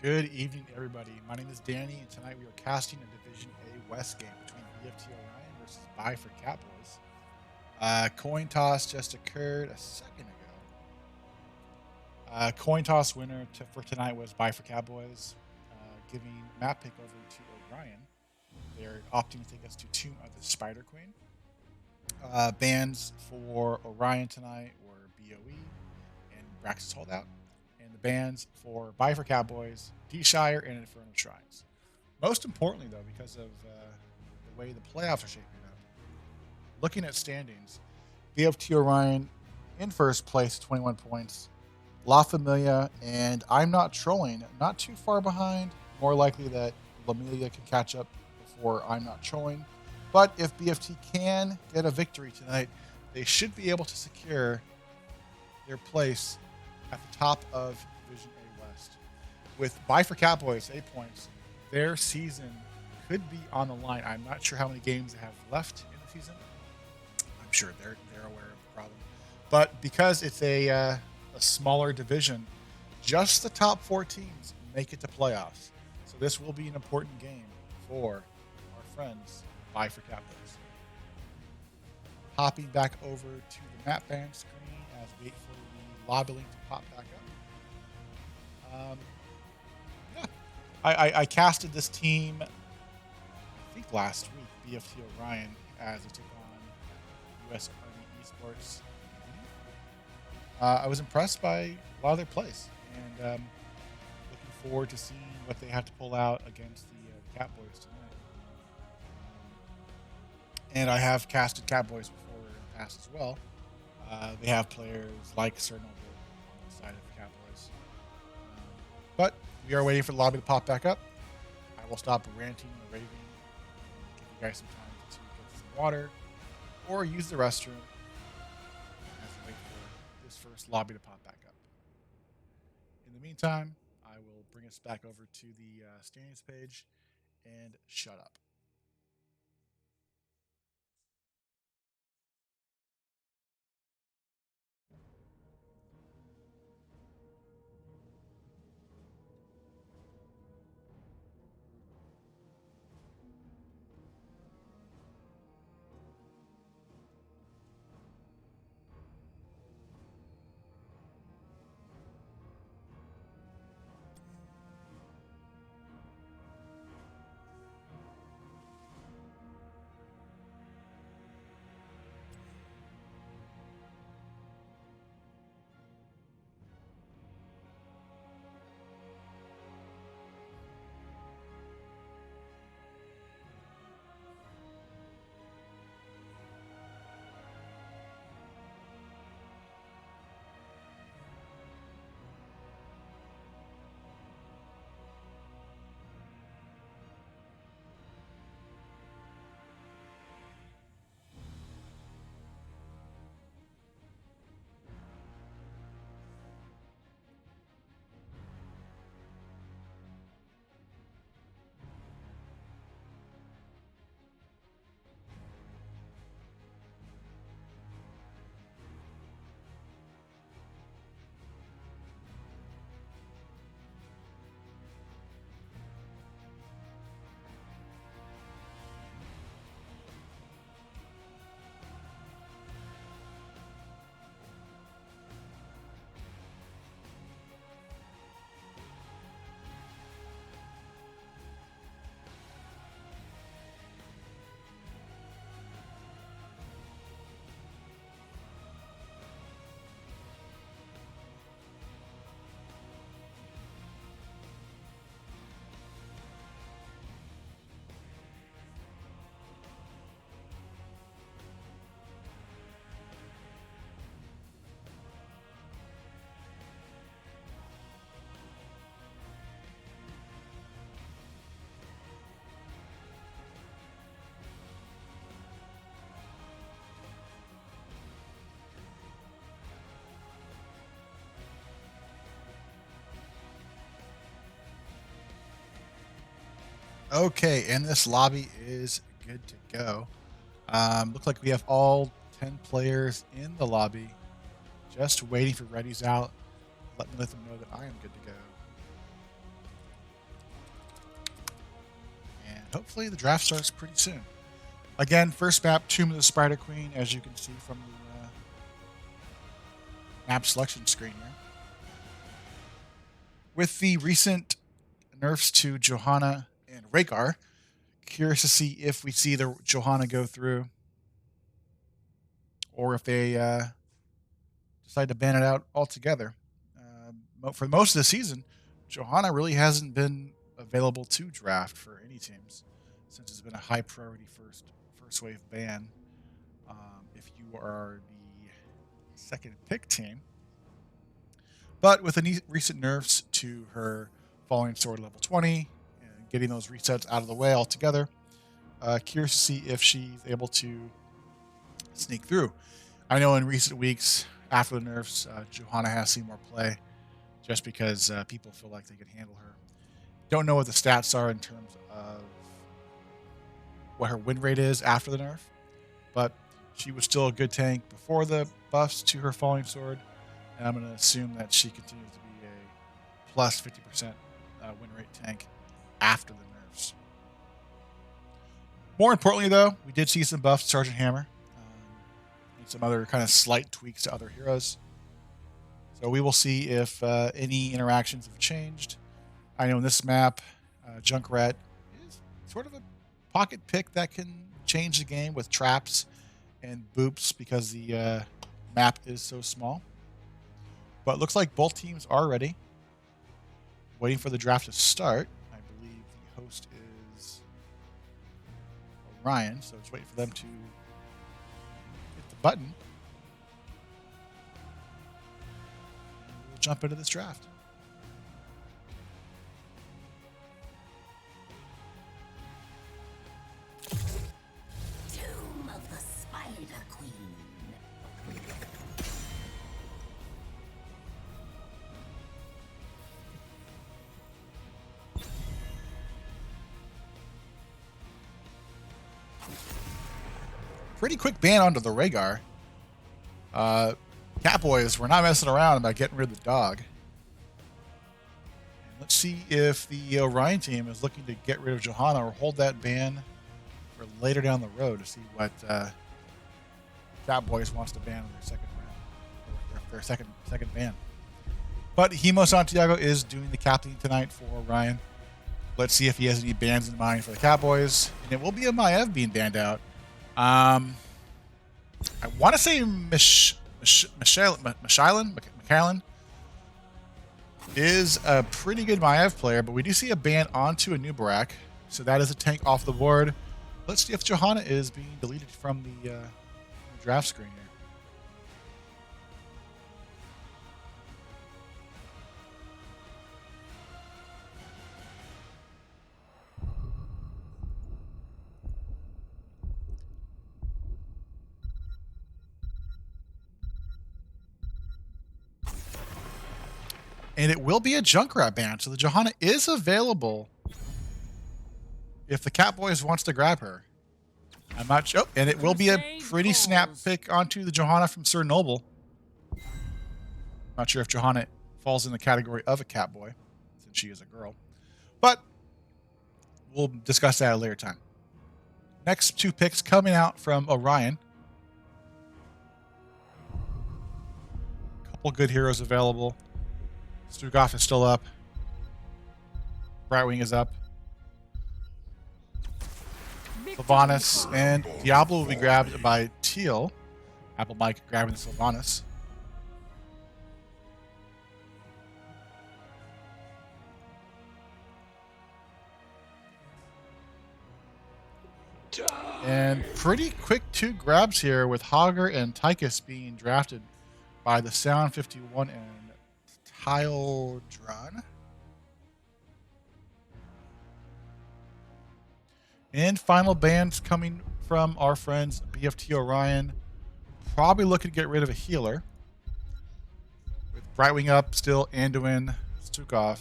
Good evening, everybody. My name is Danny, and tonight we are casting a Division A West game between BFT Orion versus Buy for Catbois. Coin toss just occurred a second ago. Coin toss winner for tonight was Buy for Catbois, giving map pick over to Orion. They're opting to take us to Tomb of the Spider Queen. Bans for Orion tonight were BOE and Braxis Holdout, and the bans for Buy for Cowboys, D-Shire, and Infernal Shrines. Most importantly, though, because of the way the playoffs are shaping up, looking at standings, BFT Orion in first place, 21 points. La Familia and I'm Not Trolling, not too far behind. More likely that Lamilia can catch up before I'm Not Trolling. But if BFT can get a victory tonight, they should be able to secure their place at the top of Division A West. With Buy for Cowboys, 8 points, their season could be on the line. I'm not sure how many games they have left in the season. I'm sure they're aware of the problem. But because it's a smaller division, just the top 4 teams make it to playoffs. So this will be an important game for our friends, Buy for Cowboys. Hopping back over to the map band screen as we wait for the lobby link to pop back up. Yeah, I casted this team, I think last week, BFT Orion, as it took on US Army Esports. I was impressed by a lot of their plays, and looking forward to seeing what they have to pull out against the Catbois tonight. And I have casted Catbois before in the past as well. They have players like Sir Noble on the side of the Catbois. But we are waiting for the lobby to pop back up. I will stop ranting and raving and give you guys some time to get some water or use the restroom as we wait for this first lobby to pop back up. In the meantime, I will bring us back over to the standings page and shut up. Okay, and this lobby is good to go. Looks like we have all 10 players in the lobby, just waiting for Ready's out. Let them know that I am good to go. hopefully the draft starts pretty soon. Again, first map, Tomb of the Spider Queen, as you can see from the map selection screen here. With the recent nerfs to Johanna and Rhaegar, curious to see if we see the Johanna go through, or if they decide to ban it out altogether. For most of the season, Johanna really hasn't been available to draft for any teams, since it's been a high priority first wave ban. If you are the second pick team, but with the recent nerfs to her Falling Sword level 20 and getting those resets out of the way altogether, curious to see if she's able to sneak through. I know in recent weeks after the nerfs, Johanna has seen more play just because people feel like they can handle her. Don't know what the stats are in terms of what her win rate is after the nerf, but she was still a good tank before the buffs to her Falling Sword, and I'm going to assume that she continues to be a plus 50% win rate tank after the nerfs. More importantly, though, we did see some buffs to Sergeant Hammer and some other kind of slight tweaks to other heroes. So we will see if any interactions have changed. I know in this map, Junkrat is sort of a pocket pick that can change the game with traps and boops because the map is so small. But it looks like both teams are ready. Waiting for the draft to start. I believe the host is Orion, so just waiting for them to hit the button. We'll jump into this draft. Tomb of the Spider Queen. Pretty quick ban onto the Rhaegar. Catbois, we're not messing around about getting rid of the dog. Let's see if the Orion team is looking to get rid of Johanna or hold that ban for later down the road to see what Catbois wants to ban in their second round, or their second ban. But Hemo Santiago is doing the captain tonight for Orion. Let's see if he has any bans in mind for the Catbois. And it will be a Maev being banned out. I want to say McAllen is a pretty good Maev player, but we do see a ban onto a Nubarak, so that is a tank off the board. Let's see if Johanna is being deleted from the draft screen here. And it will be a Junkrat ban, so the Johanna is available if the Catbois wants to grab her. I'm not sure. Oh, and it will be a pretty snap pick onto the Johanna from Sir Noble. Not sure if Johanna falls in the category of a Catboy, since she is a girl. But we'll discuss that at a later time. Next two picks coming out from Orion. Couple good heroes available. Stukov is still up. Brightwing is up. Sylvanas and Diablo will be grabbed by Teal. Apple Mike grabbing the Sylvanas. And pretty quick two grabs here with Hogger and Tychus being drafted by the Sound 51 and Tile Dron. And final bans coming from our friends BFT Orion. Probably looking to get rid of a healer. With Brightwing up still, Anduin, Stukov.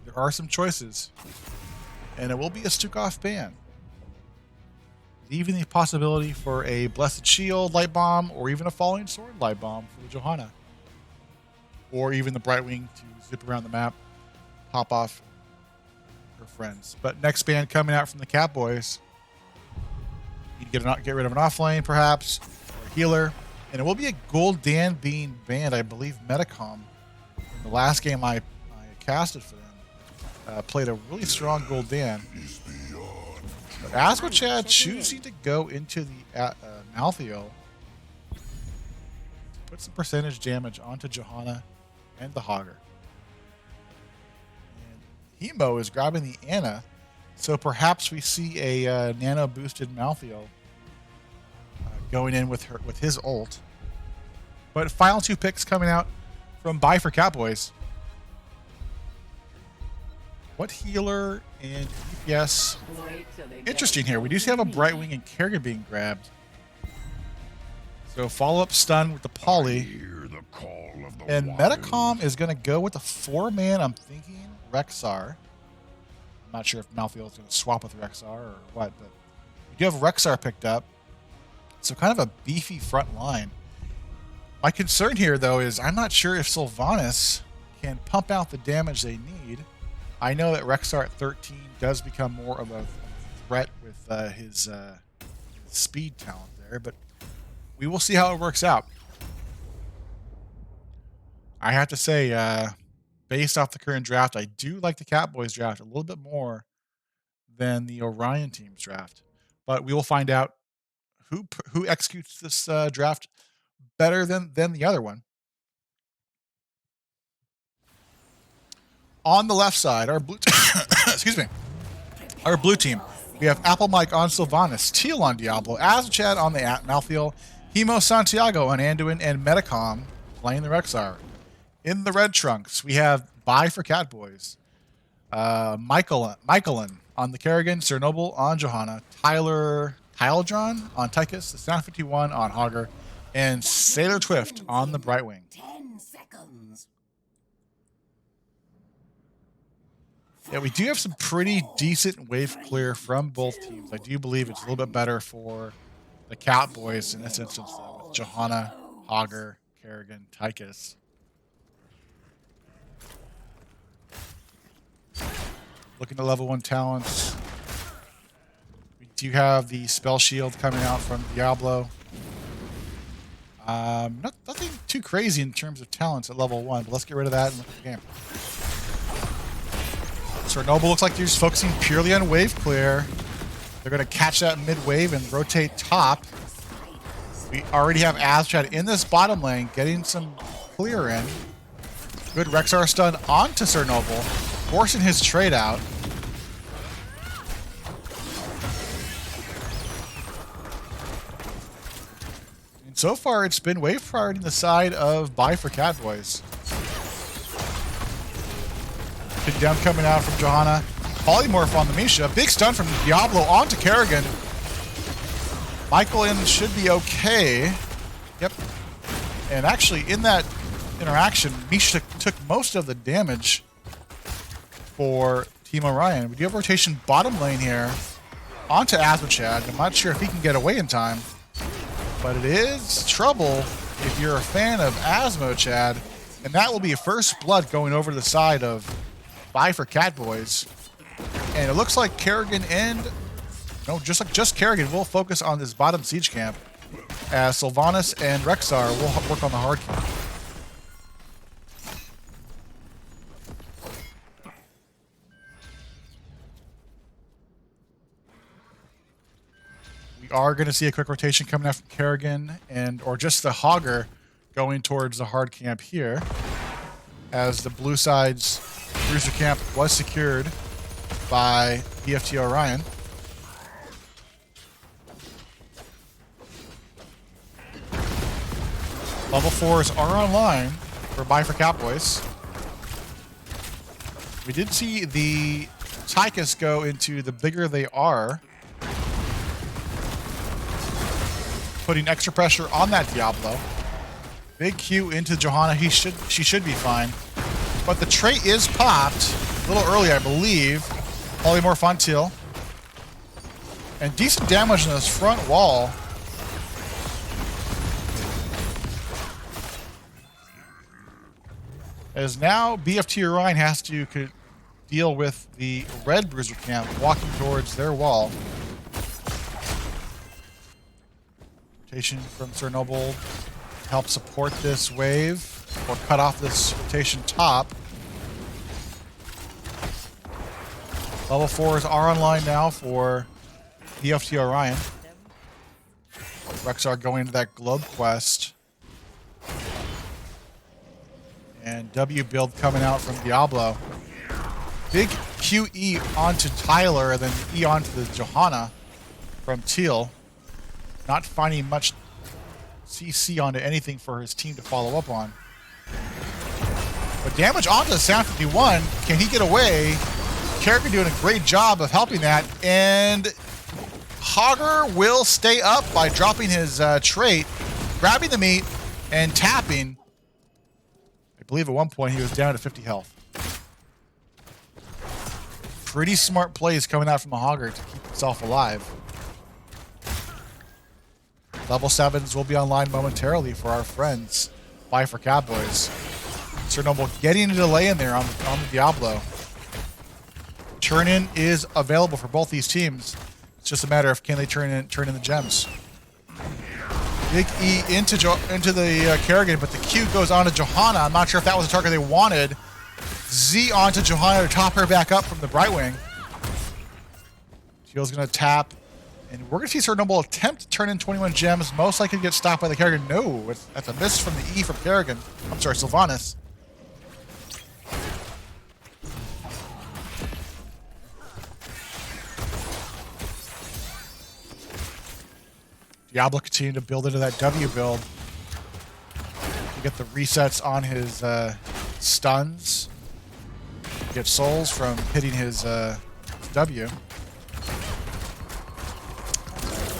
There are some choices. And it will be a Stukov ban. Leaving the possibility for a Blessed Shield Light Bomb or even a Falling Sword Light Bomb for the Johanna. Or even the Brightwing to zip around the map, pop off her friends. But next band coming out from the Catbois. You can get rid of an off lane, perhaps, or a healer. And it will be a Gul'dan being banned, I believe Metacom. In the last game I casted for them, played a really strong Gul'dan. But Asmochad choosing to go into the Malthael. Put some percentage damage onto Johanna and the Hogger. And Hemo is grabbing the Anna, so perhaps we see a nano boosted Malthael going in with his ult. But final 2 picks coming out from Buy for Catbois. What healer and DPS? Interesting here. We do have a Brightwing and Kerrigan being grabbed. So follow-up stun with the Poly. And Metacom is going to go with the 4-man, I'm thinking, Rexar. I'm not sure if Malthael is going to swap with Rexar or what, but we do have Rexar picked up. So kind of a beefy front line. My concern here, though, is I'm not sure if Sylvanas can pump out the damage they need. I know that Rexar at 13 does become more of a threat with his speed talent there, but we will see how it works out. I have to say, based off the current draft, I do like the Catbois draft a little bit more than the Orion team's draft. But we will find out who executes this draft better than the other one. On the left side, our blue excuse me, our blue team, we have Apple Mike on Sylvanas, Teal on Diablo, Asmochad on the Malthael, Hemo Santiago on Anduin, and Metacom playing the Rexar. In the red trunks, we have Buy for Catbois, Michaelin on the Kerrigan, Sir Noble on Johanna, Tyledron on Tychus, the Sound 51 on Hogger, and Sailor Twift on the Brightwing. 10 seconds. Yeah, we do have some pretty decent wave clear from both teams. I do believe it's a little bit better for the Catbois in this instance, though, with Johanna, Hogger, Kerrigan, Tychus. Looking to level 1 talents. We do have the spell shield coming out from Diablo. Nothing too crazy in terms of talents at level 1, but let's get rid of that and look at the game. Sir Noble looks like they're just focusing purely on wave clear. They're going to catch that mid-wave and rotate top. We already have Asmochad in this bottom lane, getting some clear in. Good Rexar stun onto Sir Noble, forcing his trade out. And so far, it's been wave priority on the side of Buy for Catbois. Big down coming out from Johanna. Polymorph on the Misha. Big stun from Diablo onto Kerrigan. Michaelin should be okay. Yep. And actually, in that interaction, Misha took most of the damage for Team Orion. We do have rotation bottom lane here onto Asmochad. I'm not sure if he can get away in time, but it is trouble if you're a fan of Asmochad, and that will be a first blood going over to the side of Buy for Catbois. And it looks like Kerrigan and just Kerrigan will focus on this bottom siege camp, as Sylvanas and Rexar will work on the hard camp. We are going to see a quick rotation coming out from Kerrigan or just the Hogger going towards the hard camp here, as the blue side's cruiser camp was secured by BFT Orion. Level 4s are online for Buy for Catbois. We did see the Tychus go into the bigger they are, putting extra pressure on that Diablo. Big Q into Johanna. She should be fine. But the trait is popped a little early, I believe. Polymorph on Teal. And decent damage on this front wall. As now BFT Orion has to deal with the red bruiser camp walking towards their wall. Rotation from Sir Noble to help support this wave or cut off this rotation top. Level 4s are online now for BFT Orion. Rexar going into that globe quest. And W build coming out from Diablo. Big QE onto Tyler and then E onto the Johanna from Teal. Not finding much CC onto anything for his team to follow up on. But damage onto the Sound 51. Can he get away? Kerrigan doing a great job of helping that. And Hogger will stay up by dropping his trait, grabbing the meat, and tapping. I believe at one point he was down to 50 health. Pretty smart plays coming out from the Hogger to keep himself alive. Level 7s will be online momentarily for our friends. Bye for Catbois. Sir Noble getting a delay in there on the Diablo. Turn-in is available for both these teams. It's just a matter of can they turn in the gems. Big E into the Kerrigan, but the Q goes on to Johanna. I'm not sure if that was the target they wanted. Z onto Johanna to top her back up from the Brightwing. Teal's going to tap. And we're going to see Sir Noble attempt to turn in 21 gems. Most likely get stopped by the Kerrigan. No, that's a miss from the E from Kerrigan. I'm sorry, Sylvanas. Diablo continuing to build into that W build. You get the resets on his stuns. You get souls from hitting his W.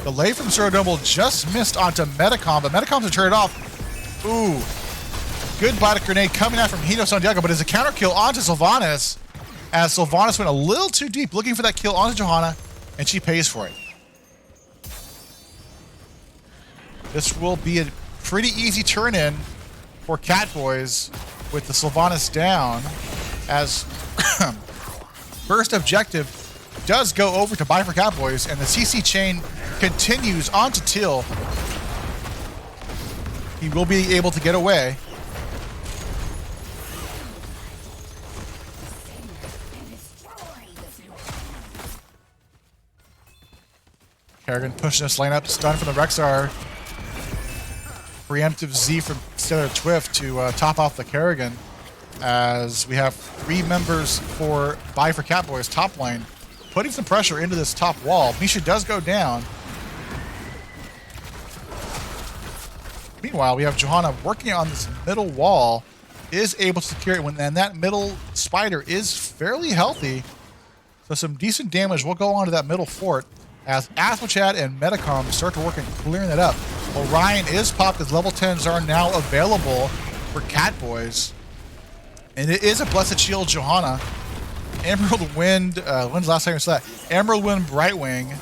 The lay from Sir Noble just missed onto Metacom, but Metacom's to turn it off. Ooh. Good bite of grenade coming out from Hito Santiago, but it's a counter kill onto Sylvanas, as Sylvanas went a little too deep looking for that kill onto Johanna, and she pays for it. This will be a pretty easy turn-in for Catbois with the Sylvanas down, as first objective does go over to buy for Catbois, and the CC chain continues onto Teal. He will be able to get away. Kerrigan pushing this lane up, stun from the Rexar. Preemptive Z from Stellar Twift to top off the Kerrigan, as we have 3 members for buy for Catbois top lane, putting some pressure into this top wall. Misha does go down. Meanwhile, we have Johanna working on this middle wall, is able to secure it, and that middle spider is fairly healthy. So some decent damage will go onto that middle fort as Asmochat and Metacom start to work on clearing that up. Orion is popped as level 10s are now available for Catbois. And it is a Blessed Shield Johanna. Emerald Wind, when's the last time we saw that? Emerald Wind Brightwing.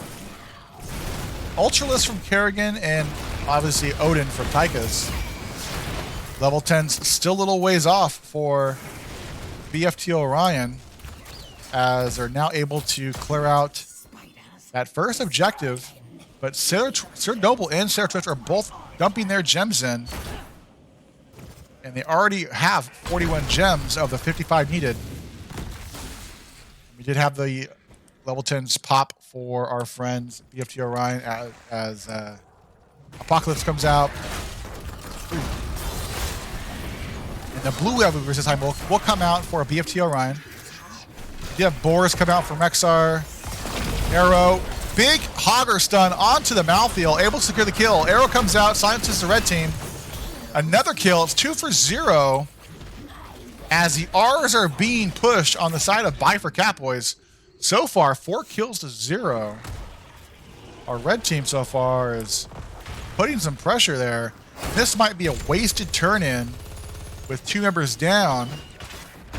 Ultralisk from Kerrigan, and obviously Odin from Tychus. Level 10's still a little ways off for BFT Orion, as they're now able to clear out that first objective. But Sir Noble and Sarah Twitch are both dumping their gems in. And they already have 41 gems of the 55 needed. We did have the level 10s pop for our friends BFT Orion as Apocalypse comes out. Ooh. And the blue level resist time will come out for a BFT Orion. You have Boris come out from Rexar. Arrow. Big Hogger stun onto the Malthael, able to secure the kill. Arrow comes out, silences the red team. Another kill. It's 2 for 0 as the R's are being pushed on the side of buy for Catbois. So far, 4 kills to 0. Our red team so far is putting some pressure there. This might be a wasted turn-in with 2 members down.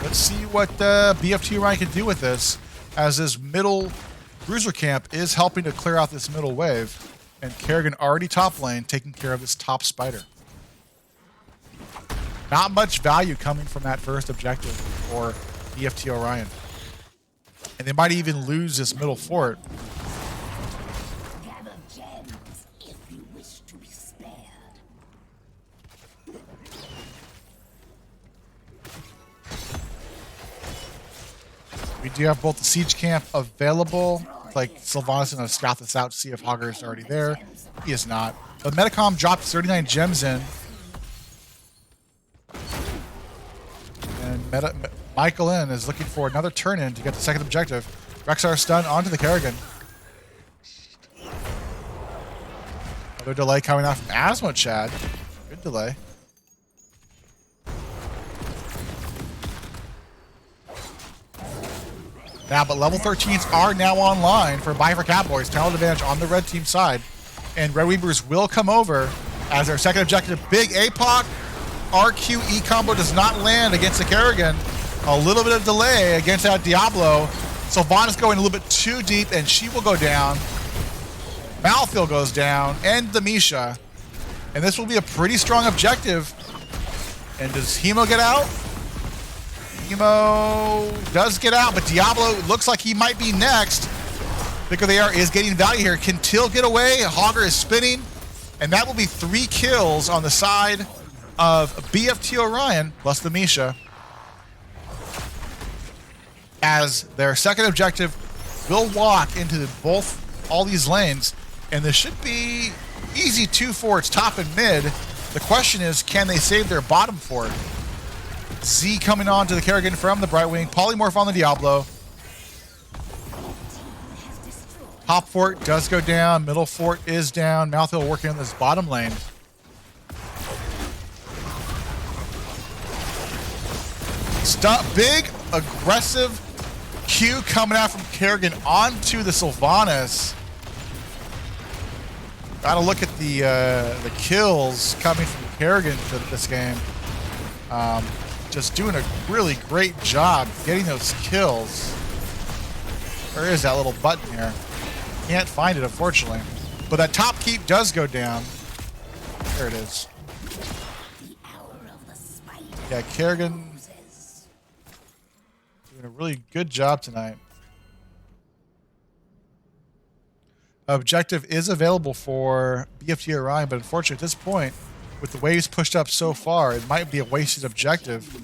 Let's see what BFT Orion can do with this, as this middle Bruiser camp is helping to clear out this middle wave, and Kerrigan already top lane taking care of this top spider. Not much value coming from that first objective for BFT Orion. And they might even lose this middle fort. Gather gems if you wish to be spared. We do have both the siege camp available. It's like Sylvanas is going to scout this out to see if Hogger is already there. He is not. But Metacom dropped 39 gems in. And Michael in is looking for another turn in to get the second objective. Rexar stun onto the Kerrigan. Another delay coming out from Asmo Chad. Good delay. Now, but level 13s are now online for Catbois. Talent advantage on the red team side. And Red Weavers will come over as their second objective. Big APOC. RQE combo does not land against the Kerrigan. A little bit of delay against that Diablo. Sylvanas going a little bit too deep, and she will go down. Malthael goes down, and the Misha. And this will be a pretty strong objective. And does Hemo get out? Hemo does get out, but Diablo looks like he might be next. Because they is getting value here. Can Till get away? Hogger is spinning. And that will be 3 kills on the side of BFT Orion plus the Misha. As their second objective will walk into all these lanes. And this should be easy 2 forts, top and mid. The question is, can they save their bottom fort? Z coming on to the Kerrigan from the Brightwing. Polymorph on the Diablo. Top fort does go down. Middle fort is down. Malthael working on this bottom lane. Big, aggressive Q coming out from Kerrigan onto the Sylvanas. Gotta look at the kills coming from Kerrigan to this game. Just doing a really great job getting those kills. Where is that little button here? Can't find it, unfortunately. But that top keep does go down. There it is. Yeah, Kerrigan doing a really good job tonight. Objective is available for BFT Orion, but unfortunately at this point, with the waves pushed up so far, it might be a wasted objective.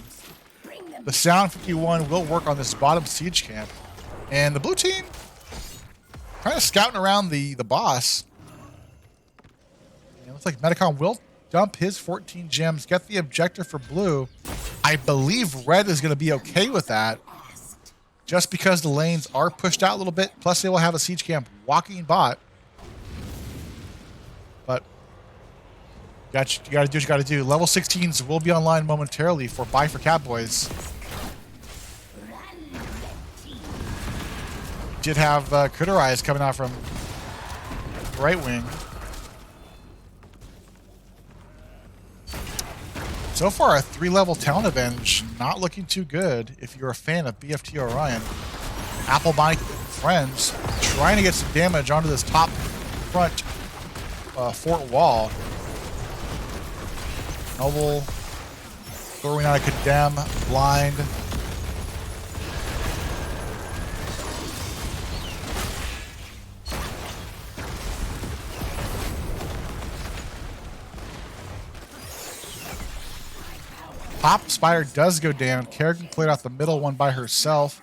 The Sound 51 will work on this bottom siege camp. And the blue team kind of scouting around the boss. It looks like Metacom will dump his 14 gems, get the objective for blue. I believe red is going to be okay with that. Just because the lanes are pushed out a little bit. Plus they will have a siege camp walking bot. But you got to do what you got to do. Level 16s will be online momentarily for Catbois. Did have Critter Eyes coming out from right wing. So far, a 3-level talent advantage. Not looking too good if you're a fan of BFT Orion. Apple Mike friends trying to get some damage onto this top front fort wall. Noble throwing out a Condemn, blind. Top Spider does go down. Kerrigan cleared out the middle one by herself.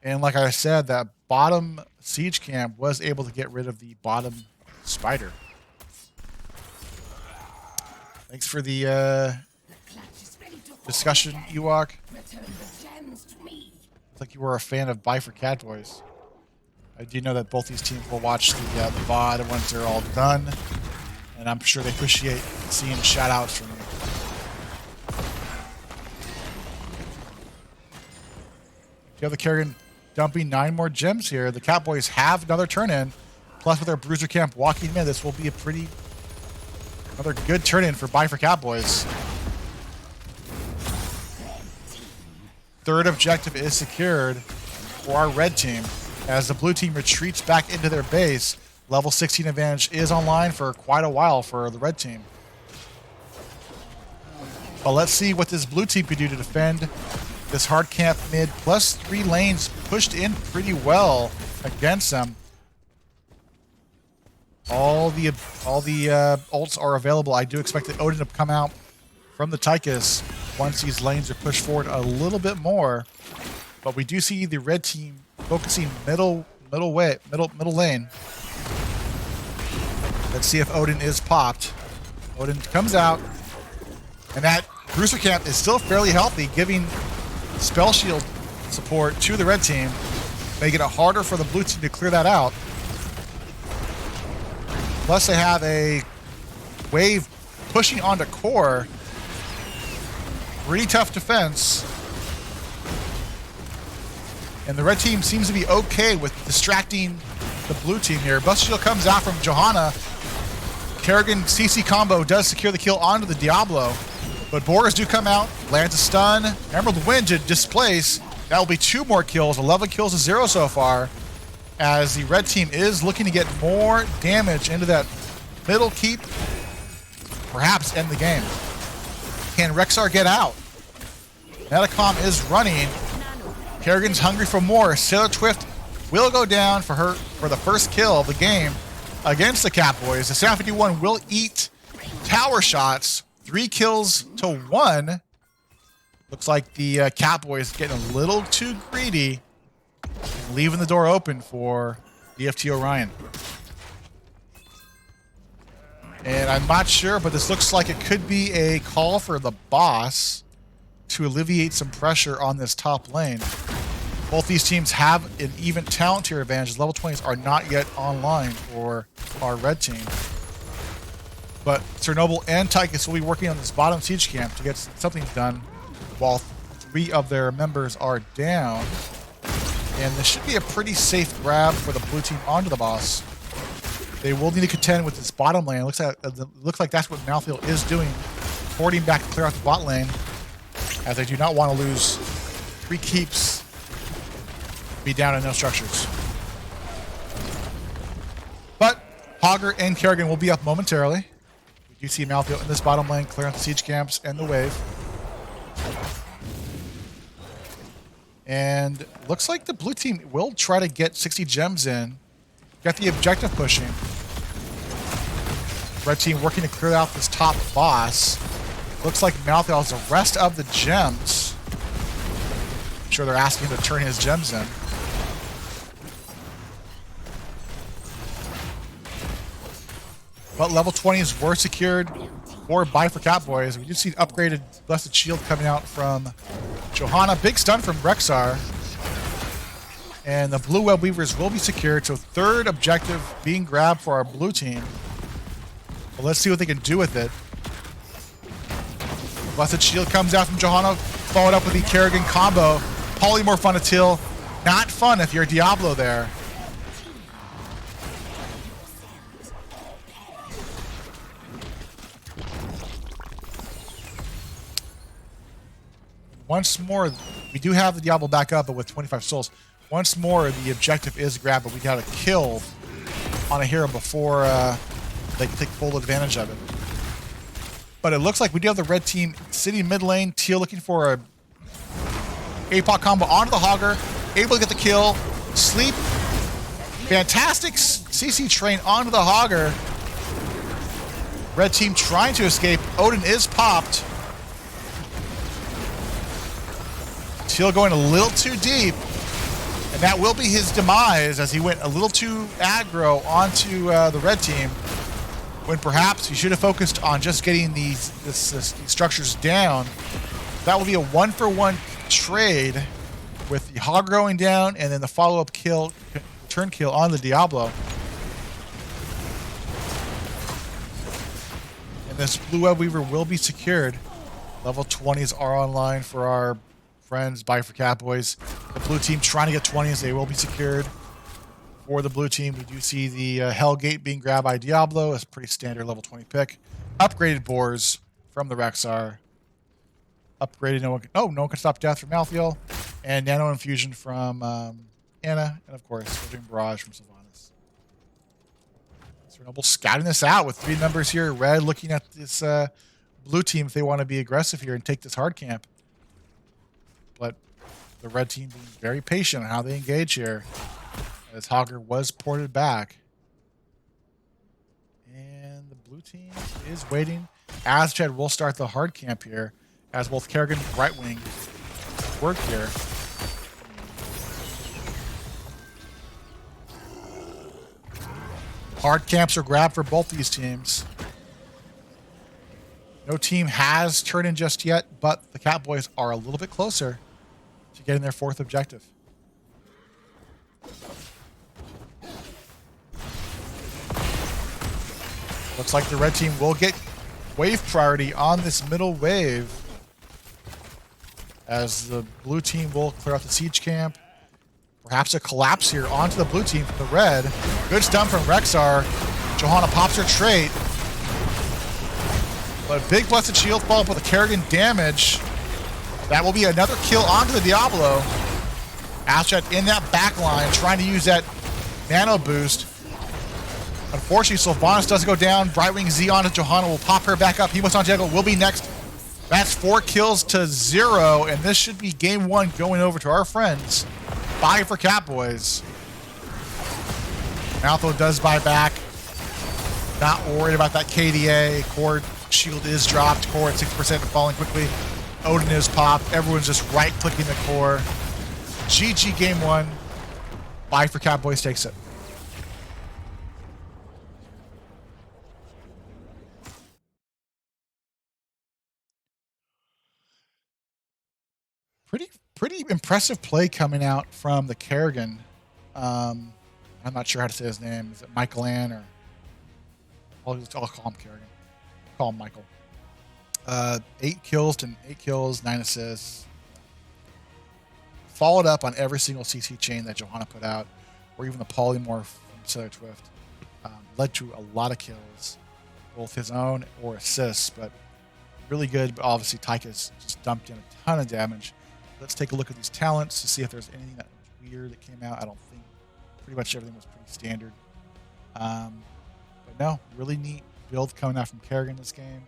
And like I said, that bottom siege camp was able to get rid of the bottom spider. Thanks for the discussion, Ewok. Looks like you were a fan of Catbois. I do know that both these teams will watch the VOD once they're all done. And I'm sure they appreciate seeing shout-outs from you. You have the Kerrigan dumping 9 more gems here. The Catbois have another turn in. Plus with their Bruiser Camp walking in, this will be another good turn in for Catbois. Third objective is secured for our red team. As the blue team retreats back into their base, level 16 advantage is online for quite a while for the red team. But let's see what this blue team can do to defend This hard camp mid plus 3 lanes pushed in pretty well against them. All the ults are available. I do expect the Odin to come out from the Tychus once these lanes are pushed forward a little bit more. But we do see the red team focusing middle lane. Let's see if Odin is popped. Odin comes out, and that Bruiser camp is still fairly healthy, giving spell shield support to the red team, making it harder for the blue team to clear that out. Plus they have a wave pushing onto core. Pretty tough defense. And the red team seems to be okay with distracting the blue team here. Buster Shield comes out from Johanna. Kerrigan CC combo does secure the kill onto the Diablo. But Boris do come out, lands a stun. Emerald Wind to displace. That will be 2 more kills, 11 kills to 0 so far. As the red team is looking to get more damage into that middle keep. Perhaps end the game. Can Rexar get out? Metacom is running. Kerrigan's hungry for more. Sailor Twift will go down for the first kill of the game against the Catbois. The Sound 51 will eat tower shots. 3 kills to 1. Looks like the Catbois is getting a little too greedy, leaving the door open for BFT Orion. And I'm not sure, but this looks like it could be a call for the boss to alleviate some pressure on this top lane. Both these teams have an even talent tier advantage. Level 20s are not yet online for our red team. But Chernobyl and Tychus will be working on this bottom siege camp to get something done while 3 of their members are down. And this should be a pretty safe grab for the blue team onto the boss. They will need to contend with this bottom lane. Looks like that's what Malthael is doing, porting back to clear out the bot lane, as they do not want to lose 3 keeps, be down in no structures. But Hogger and Kerrigan will be up momentarily. We do see Malthael in this bottom lane, clear out the siege camps and the wave. And looks like the blue team will try to get 60 gems in. Got the objective pushing. Red team working to clear out this top boss. Looks like Malthael has the rest of the gems. I'm sure they're asking him to turn his gems in. But level 20s were secured for Catbois. We do see upgraded Blessed Shield coming out from Johanna. Big stun from Rexar. And the Blue Web Weavers will be secured. So 3rd objective being grabbed for our blue team. But let's see what they can do with it. Blessed Shield comes out from Johanna, followed up with the Kerrigan combo. Polymorph on a Till. Not fun if you're Diablo there. Once more, we do have the Diablo back up, but with 25 souls. Once more, the objective is grabbed, but we got a kill on a hero before they can take full advantage of it. But it looks like we do have the red team sitting mid lane. Teal looking for a APOC combo onto the Hogger. Able to get the kill. Sleep. Fantastic CC train onto the Hogger. Red team trying to escape. Odin is popped. Teal going a little too deep. And that will be his demise as he went a little too aggro onto the red team, when perhaps he should have focused on just getting these structures down. That will be a 1-for-1 trade with the Hog going down and then the follow-up kill, turn kill on the Diablo. And this Blue Web Weaver will be secured. Level 20s are online for our friends, Catbois. The blue team trying to get 20s. They will be secured. For the blue team, we do see the Hellgate being grabbed by Diablo. It's a pretty standard level 20 pick. Upgraded Boars from the Rexar. Upgraded no one can stop death from Malthael. And Nano Infusion from Anna. And of course, we're doing Barrage from Sylvanas. Chernobyl scouting this out with 3 members here. Red looking at this blue team if they want to be aggressive here and take this hard camp. but the red team being very patient on how they engage here, as Hogger was ported back. And the blue team is waiting. Azched will start the hard camp here, as both Kerrigan and right wing work here. Hard camps are grabbed for both these teams. No team has turned in just yet, but the Catbois are a little bit closer to getting their 4th objective. Looks like the red team will get wave priority on this middle wave, as the blue team will clear out the siege camp. Perhaps a collapse here onto the blue team from the red. Good stun from Rexar. Johanna pops her trait. But big Blessed Shield follow up with a Kerrigan damage. That will be another kill onto the Diablo. Azched in that back line, trying to use that nano boost. Unfortunately, Sylvanas doesn't go down. Brightwing Z onto Johanna will pop her back up. Hemo Santiago will be next. That's 4 kills to 0, and this should be game 1 going over to our friends. Buy for Catbois. Maltho does buy back. Not worried about that KDA. Core shield is dropped. Core at 6% and falling quickly. Odin is popped. Everyone's just right-clicking the core. GG game 1. Buy for Catbois takes it. Pretty impressive play coming out from the Kerrigan. I'm not sure how to say his name. Is it Michael Ann or I'll call him Kerrigan. I'll call him Michael. 8 kills, 9 assists. Followed up on every single CC chain that Johanna put out, or even the polymorph from Sailor Twift. Led to a lot of kills, both his own or assists, but really good. But obviously, Taika's just dumped in a ton of damage. Let's take a look at these talents to see if there's anything that was weird that came out. I don't think. Pretty much everything was pretty standard. But no, really neat build coming out from Kerrigan this game.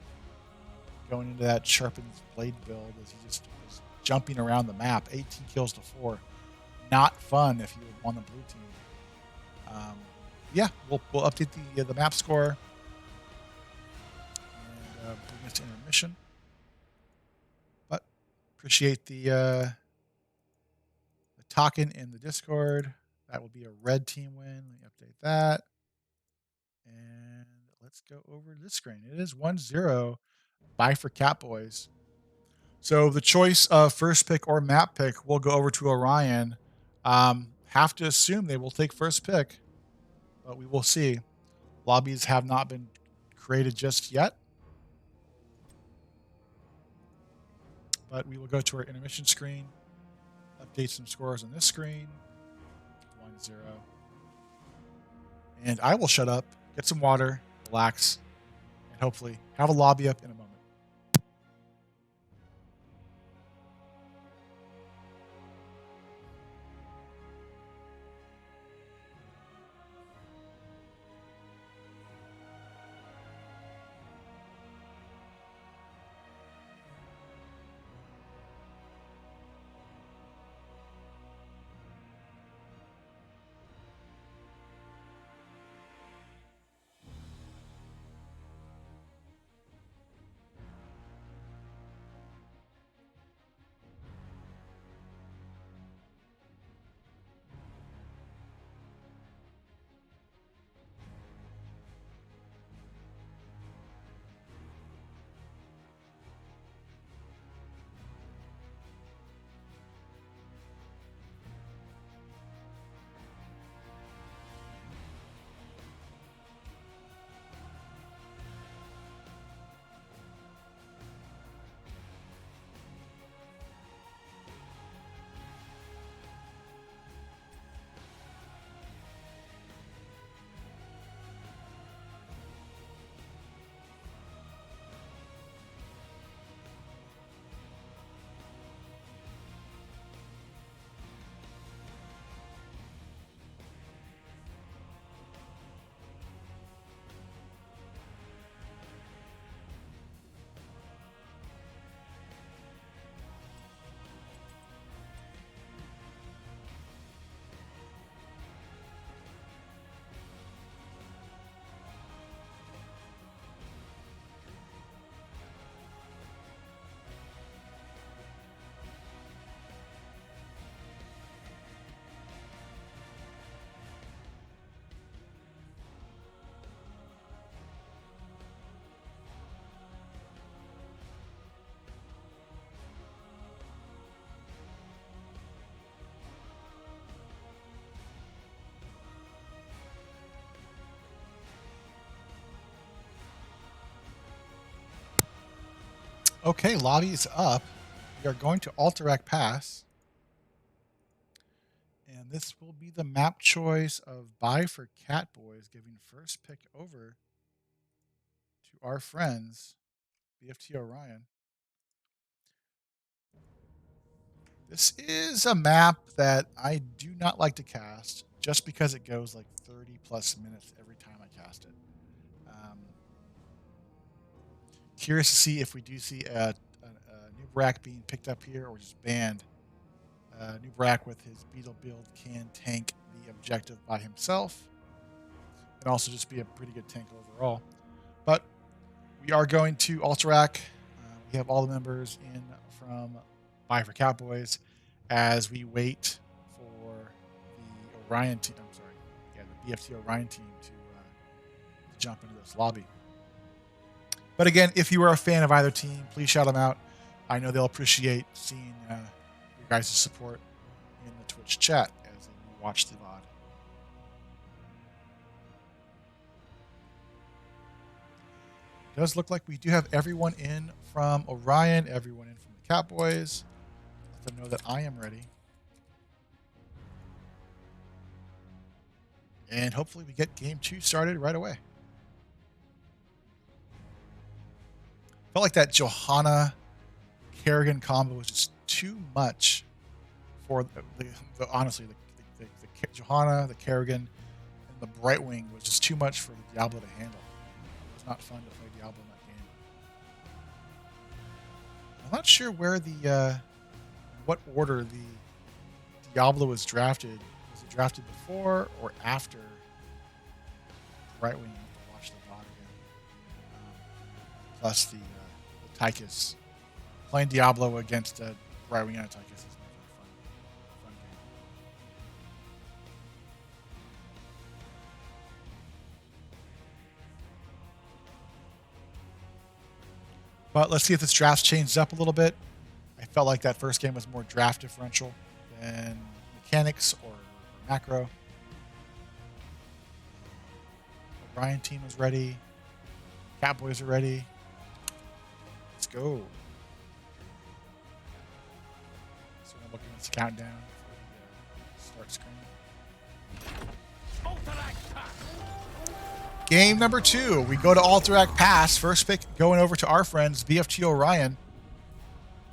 Going into that sharpened blade build as he just was jumping around the map. 18 kills to 4. Not fun if you had won the blue team. Yeah, we'll update the map score and bring us to intermission. But appreciate the talking in the Discord. That will be a red team win. Let me update that. And let's go over to this screen. It is 1-0. Buy for Catbois. So the choice of first pick or map pick will go over to Orion. Have to assume they will take first pick, but we will see. Lobbies have not been created just yet. But we will go to our intermission screen, update some scores on this screen. 1-0. And I will shut up, get some water, relax, and hopefully have a lobby up in a moment. Okay, lobby is up. We are going to Alterac Pass. And this will be the map choice of Buy for Catbois, giving first pick over to our friends, BFT Orion. This is a map that I do not like to cast just because it goes like 30 plus minutes every time I cast it. Curious to see if we do see a new Brack being picked up here or just banned. New Brack with his Beetle build can tank the objective by himself and also just be a pretty good tank overall. But we are going to Alterac. We have all the members in from Buy for Catbois as we wait for the Orion team. I'm sorry, the BFT Orion team to jump into this lobby. But again, if you are a fan of either team, please shout them out. I know they'll appreciate seeing your guys' support in the Twitch chat as they watch the VOD. It does look like we do have everyone in from Orion, everyone in from the Catbois. Let them know that I am ready. And hopefully we get game 2 started right away. Felt like that Johanna Kerrigan combo was just too much for honestly the Johanna, the Kerrigan, and the Brightwing was just too much for the Diablo to handle. It was not fun to play Diablo in that game. I'm not sure where what order the Diablo was drafted. Was it drafted before or after Brightwing? You have to watch the VOD again. Plus the Tychus. Playing Diablo against Brightwing and Tychus is never a fun game. But let's see if this draft's changed up a little bit. I felt like that first game was more draft differential than mechanics or macro. Orion team is ready. Catbois are ready. Let's go. So I'm looking at the countdown for the start screen. Game number 2. We go to Alterac Pass. First pick going over to our friends, BFT Orion.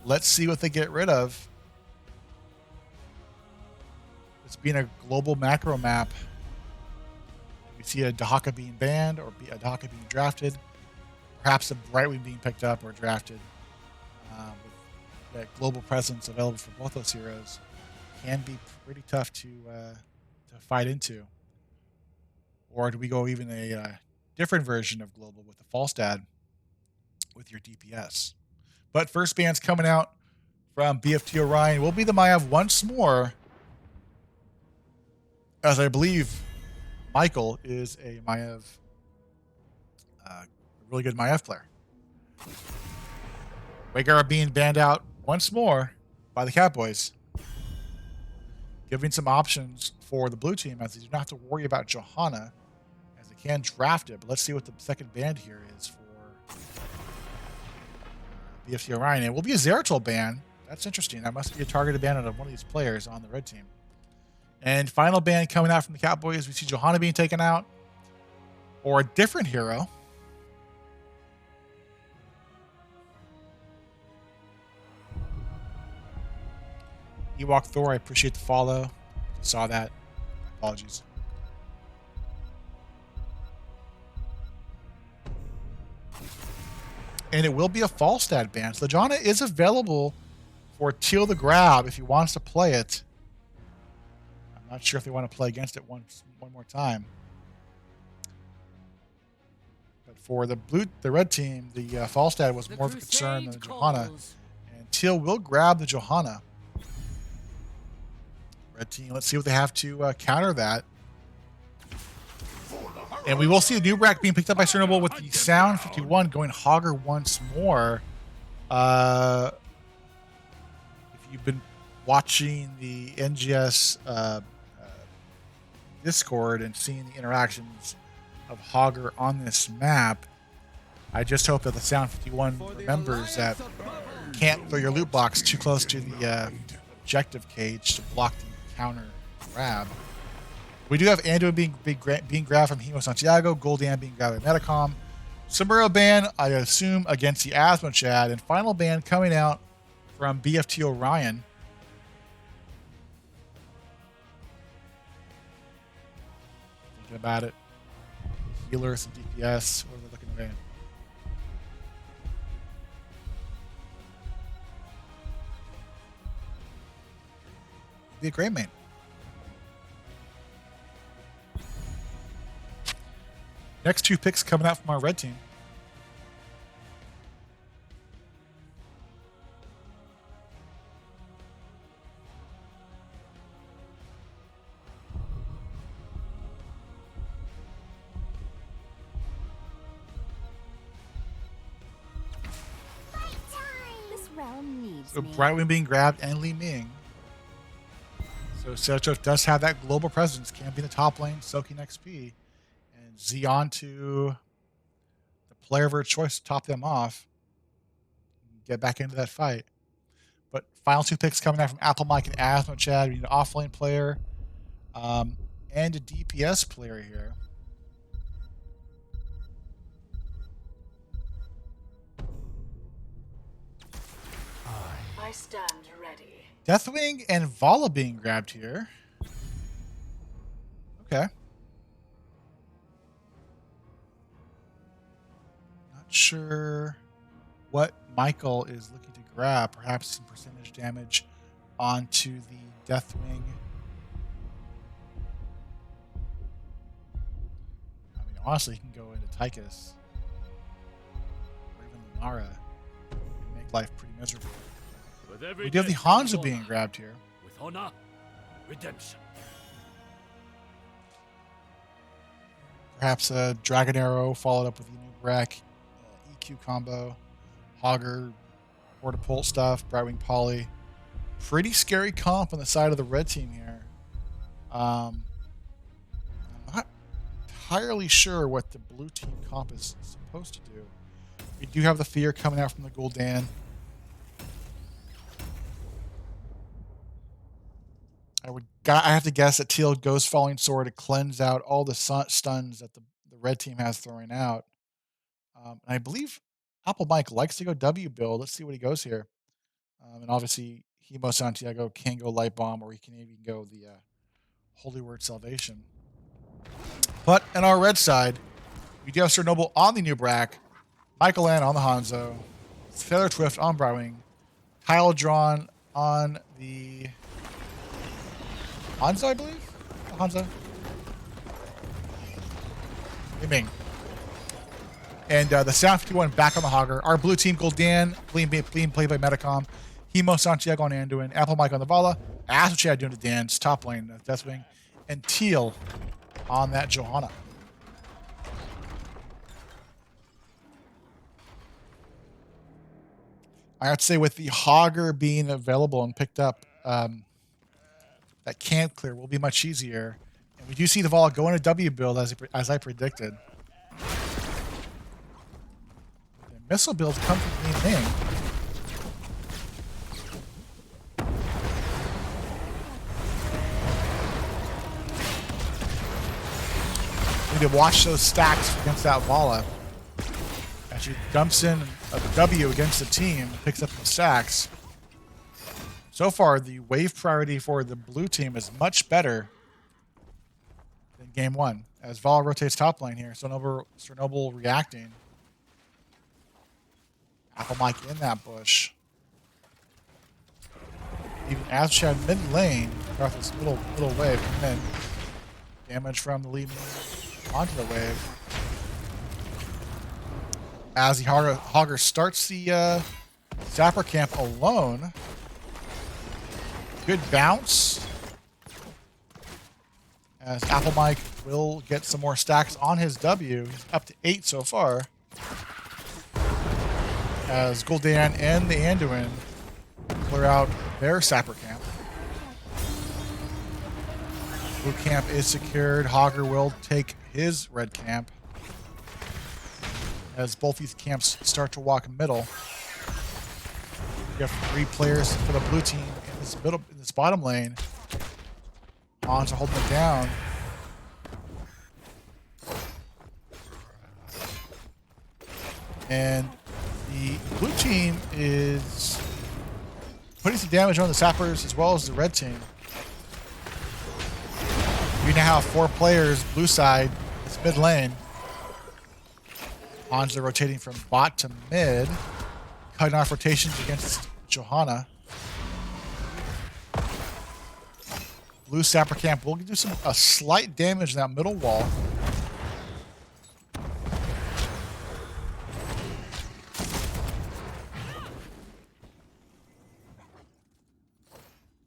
Let's see what they get rid of. It's being a global macro map. Do we see a Dahaka being banned or a Dahaka being drafted? Perhaps a Brightwing being picked up or drafted. With that global presence available for both those heroes can be pretty tough to fight into. Or do we go even a different version of global with the Falstad with your DPS? But first band's coming out from BFT Orion will be the Maiev once more, as I believe Michael is a Maiev, a really good Maiev player. Wagar being banned out once more by the Catbois, giving some options for the blue team as they do not have to worry about Johanna, as they can draft it. But let's see what the second ban here is for BFT Orion. It will be a Zeratul ban. That's interesting. That must be a targeted ban of one of these players on the red team. And final ban coming out from the Catbois. We see Johanna being taken out, or a different hero. Ewok Thor, I appreciate the follow. You saw that. Apologies. And it will be a Falstad ban. So the Johanna is available for Teal the Grab if he wants to play it. I'm not sure if they want to play against it one more time. But for the red team, the Falstad was more of a concern than the Johanna. And Teal will grab the Johanna. Red team, let's see what they have to counter that. And we will see the new Brack being picked up by Chernobyl with the Sound 51 going Hogger once more. If you've been watching the NGS Discord and seeing the interactions of Hogger on this map, I just hope that the Sound 51 remembers that you can't throw your loot box too close to the objective cage to block the counter grab. We do have Ando being grabbed from Hemo Santiago, Gul'dan being grabbed by Metacom, Sombrero ban, I assume, against the Asmo Chad, and final ban coming out from BFT Orion. Thinking about it. Healer, some DPS. What are they looking to ban? Be a great main. Next 2 picks coming out from our red team. This realm needs So me. Brightwing being grabbed and Li Ming. So Sergio does have that global presence. Can be in the top lane, soaking XP. And Xeon to the player of her choice to top them off. Get back into that fight. But final 2 picks coming out from Apple Mike and Asmo Chad. We need an off-lane player and a DPS player here. I stand ready. Deathwing and Vala being grabbed here. Okay. Not sure what Michael is looking to grab. Perhaps some percentage damage onto the Deathwing. I mean, honestly, he can go into Tychus or even Lunara and make life pretty miserable. We do have the Hanzo being grabbed here. With honor, redemption. Perhaps a Dragon Arrow followed up with the new Wreck, EQ combo, Hogger, Portapult stuff, Brightwing Poly. Pretty scary comp on the side of the red team here. I'm not entirely sure what the blue team comp is supposed to do. We do have the Fear coming out from the Gul'dan. I have to guess that Teal goes Falling Sword to cleanse out all the stuns that the red team has throwing out. And I believe Apple Mike likes to go W build. Let's see what he goes here. And obviously, Hemo Santiago can go Light Bomb, or he can even go the Holy Word Salvation. But on our red side, we do have Sir Noble on the new Brack, Michael Ann on the Hanzo, Feather Twift on Brightwing, Kyle Drawn on the Hanzo, I believe? Hanzo? Ming. And the Sound 51 back on the Hogger. Our blue team, Gul'dan, being played by Metacom. Hemo Santiago on Anduin. Apple Mike on the Vala. Asmo Chad doing the dance. Top lane, Deathwing. And Teal on that Johanna. I have to say, with the Hogger being available and picked up, that camp clear will be much easier. And we do see the Vala go into W build as I predicted. The missile builds come from Li Ming. We need to watch those stacks against that Vala. As she dumps in a W against the team, picks up the stacks. So far, the wave priority for the blue team is much better than game 1. As Vala rotates top lane here, Sir Noble reacting. Apple Mike in that bush. Even as Chad mid lane, across this little wave, and then damage from the lead onto the wave. As the Hogger starts the Zapper camp alone. Good bounce. As Apple Mike will get some more stacks on his W. He's up to 8 so far. As Gul'dan and the Anduin clear out their Sapper camp. Blue camp is secured. Hogger will take his red camp. as both these camps start to walk middle. You have 3 players for the blue team in this bottom lane. On to holding it down. And the blue team is putting some damage on the sappers as well as the red team. We now have 4 players, blue side, it's mid lane. Hans are rotating from bot to mid, cutting off rotations against Johanna. Blue sapper camp will do a slight damage in that middle wall.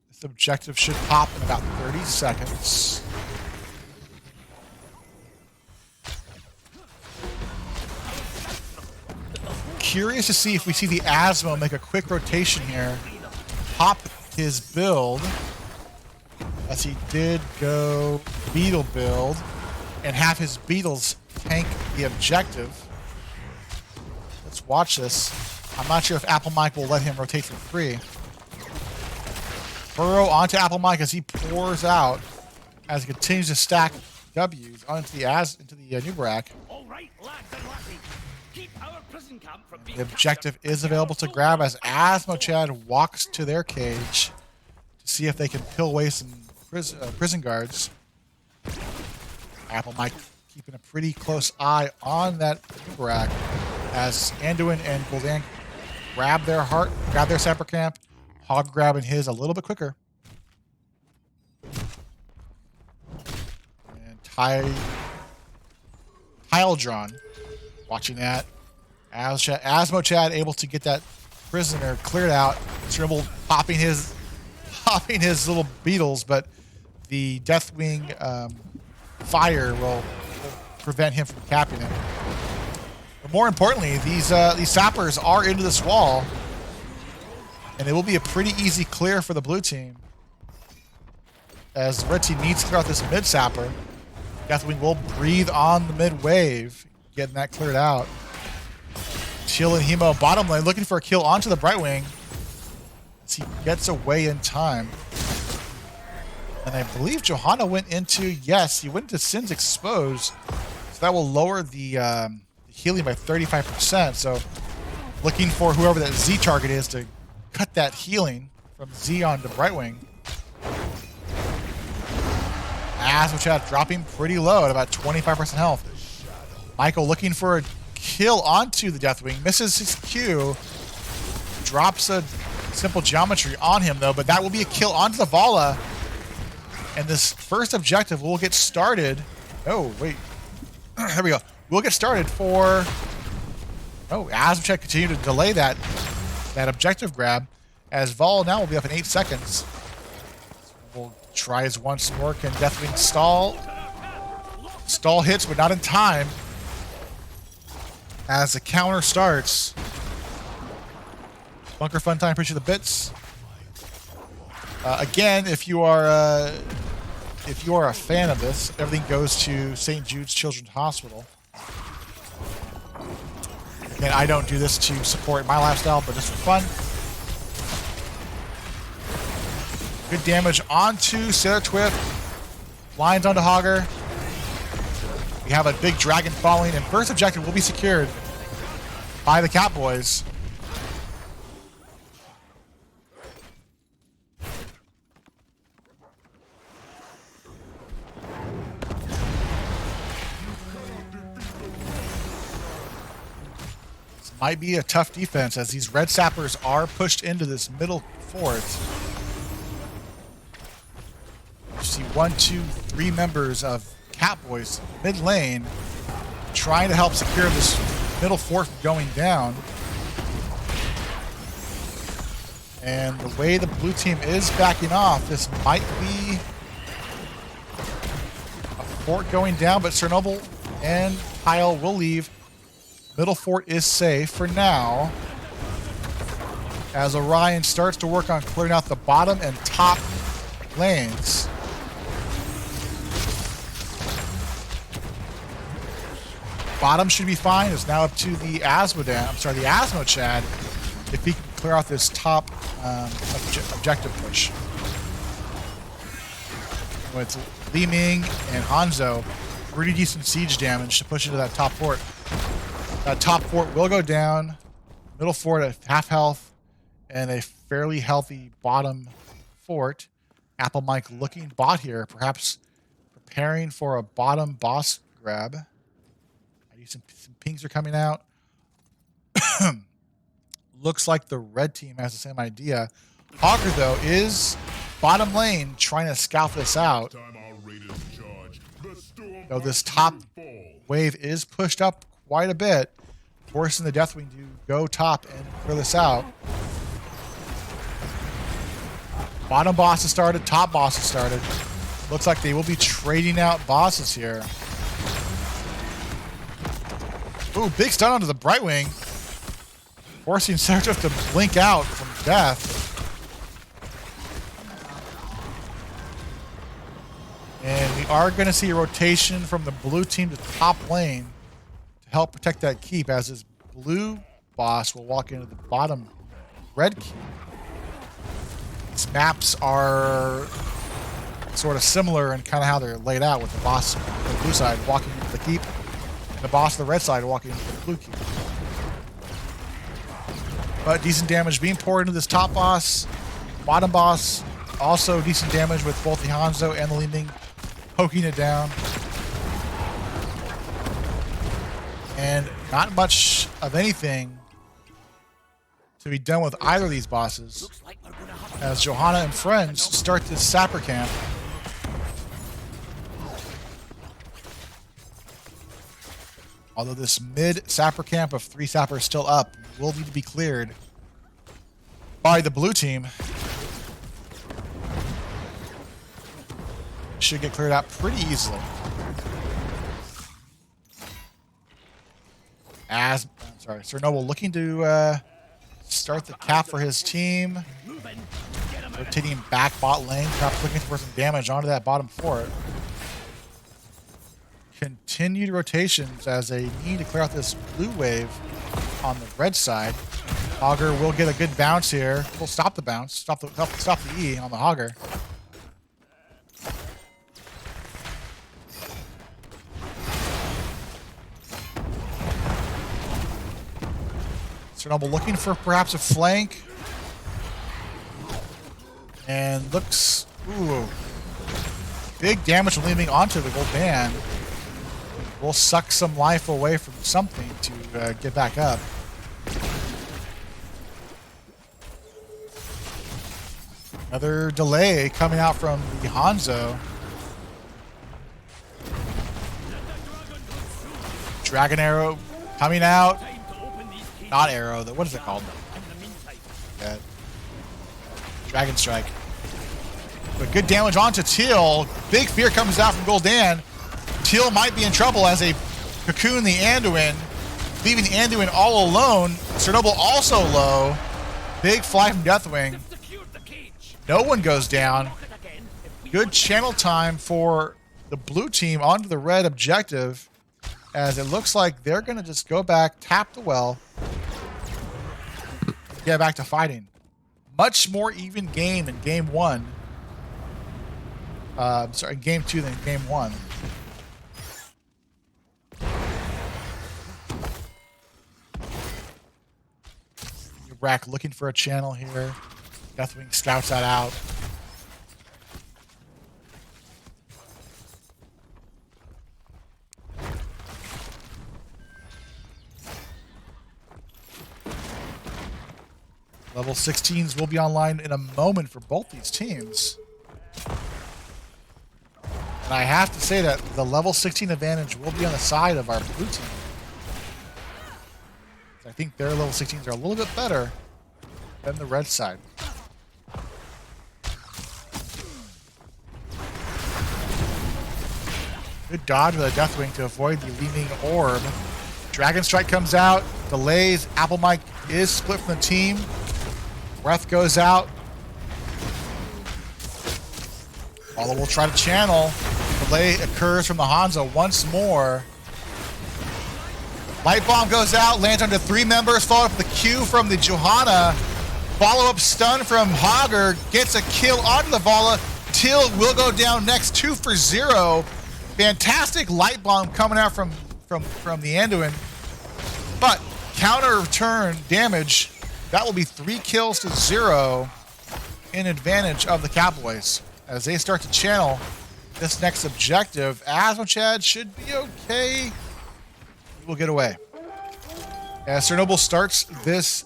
This objective should pop in about 30 seconds. Curious to see if we see the Asmo make a quick rotation here, pop his build, as he did go Beetle build, and have his Beetles tank the objective. Let's watch this. I'm not sure if Apple Mike will let him rotate for free. Burrow onto Apple Mike as he pours out, as he continues to stack W's onto the Nubarak. All right, lads and lasses. Keep our prison camp from being The objective is available to grab as Asmo Chad walks to their cage to see if they can peel away some prison guards. Apple Mike keeping a pretty close eye on that Nubarak as Anduin and Gul'dan grab their sapper camp. Hog grabbing his a little bit quicker. And tile drawn. Watching that. Asmo Chad able to get that prisoner cleared out. Trimble popping his little beetles, but the Deathwing fire will prevent him from capping it. But more importantly, these sappers are into this wall, and it will be a pretty easy clear for the blue team, as the red team needs to clear out this mid sapper. Deathwing will breathe on the mid wave, getting that cleared out. Chill and Hemo bottom lane looking for a kill onto the Brightwing as he gets away in time. And I believe Johanna went into, yes, he went into Sin's Exposed, so that will lower the healing by 35%. So looking for whoever that Z target is to cut that healing from Z onto Brightwing. Asmo Chad dropping pretty low at about 25% health. Michael looking for a kill onto the Deathwing, misses his Q, drops a simple geometry on him though, but that will be a kill onto the Vala. And this first objective will get started. Oh, wait. There we go. We'll get started for... Oh, Asmo Chad continue to delay that objective grab, as Vol now will be up in 8 seconds. We'll try his once more. Can Deathwing stall? Stall hits, but not in time. As the counter starts. Bunker Fun Time, appreciate the bits. Again, if you are a fan of this, everything goes to St. Jude's Children's Hospital. Again, I don't do this to support my lifestyle, but just for fun. Good damage onto Sarah Twift. Lines onto Hogger. We have a big dragon falling, and first objective will be secured by the Catbois. Might be a tough defense as these red sappers are pushed into this middle fort. You see 1, 2, 3 members of Catbois mid lane trying to help secure this middle fort from going down. And the way the blue team is backing off, this might be a fort going down, but Chernobyl and Kyle will leave. Middle fort is safe for now, as Orion starts to work on clearing out the bottom and top lanes. Bottom should be fine. It's now up to the Asmodan. I'm sorry, the Asmochad. If he can clear out this top objective push. With Li Ming and Hanzo, pretty decent siege damage to push into that top fort. That top fort will go down. Middle fort at half health, and a fairly healthy bottom fort. Apple Mike looking bot here, perhaps preparing for a bottom boss grab. I see some pings are coming out. Looks like the red team has the same idea. Hogger, though, is bottom lane trying to scout this out. Though this top wave is pushed up quite a bit, forcing the Deathwing to go top and clear this out. Bottom boss has started, top boss has started. Looks like they will be trading out bosses here. Ooh, big stun onto the Brightwing. Forcing Seraph to blink out from death. And we are going to see a rotation from the blue team to top lane to help protect that keep, as this blue boss will walk into the bottom red keep. These maps are sort of similar in kind of how they're laid out, with the boss on the blue side walking into the keep and the boss on the red side walking into the blue keep. But decent damage being poured into this top boss. Bottom boss, also decent damage with both the Hanzo and the Li Ming poking it down. And not much of anything to be done with either of these bosses, as Johanna and friends start this sapper camp. Although this mid sapper camp of 3 sappers still up will need to be cleared by the blue team. Should get cleared out pretty easily. As Sir Noble looking to start the cap for his team. Rotating back bot lane, perhaps looking for some damage onto that bottom fort. Continued rotations as they need to clear out this blue wave on the red side. Hogger will get a good bounce here. We'll stop the bounce, stop the E on the Hogger. Chernobyl looking for perhaps a flank. And looks, ooh, big damage leaning onto the gold band. Will suck some life away from something to get back up. Another delay coming out from the Hanzo. Dragon Arrow coming out. Not Arrow, what is it called? Yeah. Dragon Strike. But good damage onto Teal. Big fear comes out from Gul'dan. Teal might be in trouble as they cocoon the Anduin, leaving the Anduin all alone. Chernobyl also low. Big fly from Deathwing. No one goes down. Good channel time for the blue team onto the red objective, as it looks like they're going to just go back, tap the well, and get back to fighting. Much more even game in game one. In game two than game one. Rack looking for a channel here. Deathwing scouts that out. Level 16s will be online in a moment for both these teams. And I have to say that the level 16 advantage will be on the side of our blue team. I think their level 16s are a little bit better than the red side. Good dodge with a Deathwing to avoid the leaning orb. Dragon Strike comes out, delays. Apple Mike is split from the team. Breath goes out. Although we'll try to channel. Delay occurs from the Hanzo once more. Light bomb goes out, lands onto 3 members, followed up with the Q from the Johanna. Follow-up stun from Hogger, gets a kill onto the Vala. Till will go down next, 2 for 0. Fantastic light bomb coming out from the Anduin. But counter return damage, that will be 3 kills to 0 in advantage of the Catbois as they start to channel this next objective. Chad should be okay. He will get away. As Chernobyl starts this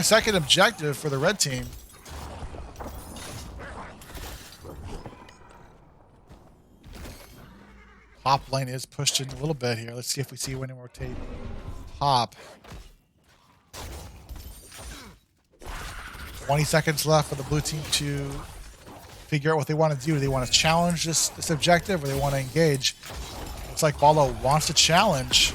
second objective for the red team. Top lane is pushed in a little bit here. Let's see if we see when it rotate top. 20 seconds left for the blue team to figure out what they want to do. Do they want to challenge this objective or they want to engage? Looks like Balo wants to challenge.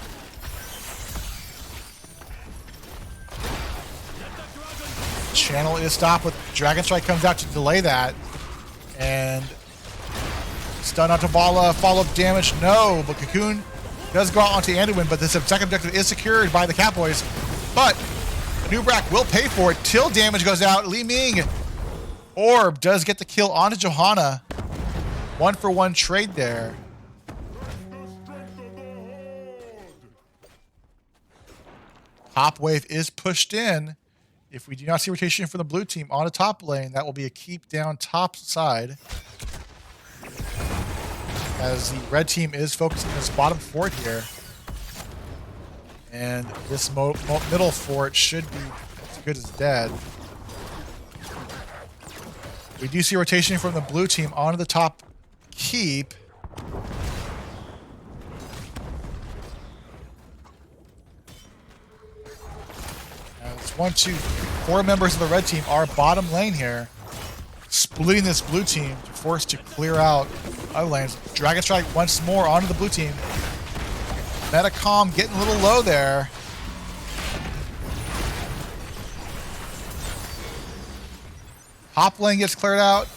Channel is stopped with Dragon Strike comes out to delay that. And stun onto Bala, follow-up damage, no. But Cocoon does go out onto Anduin, but this second objective is secured by the Catbois. But Nubrak will pay for it. Till damage goes out. Li Ming Orb does get the kill onto Johanna. 1-for-1 trade there. Top wave is pushed in. If we do not see rotation from the blue team on the top lane, that will be a keep down top side. As the red team is focusing this bottom fort here. And this middle fort should be as good as dead. We do see rotation from the blue team onto the top keep. As 1, 2, 4 members of the red team are bottom lane here, splitting this blue team to force to clear out other lanes. Dragon Strike once more onto the blue team. Metacom getting a little low there. Top lane gets cleared out.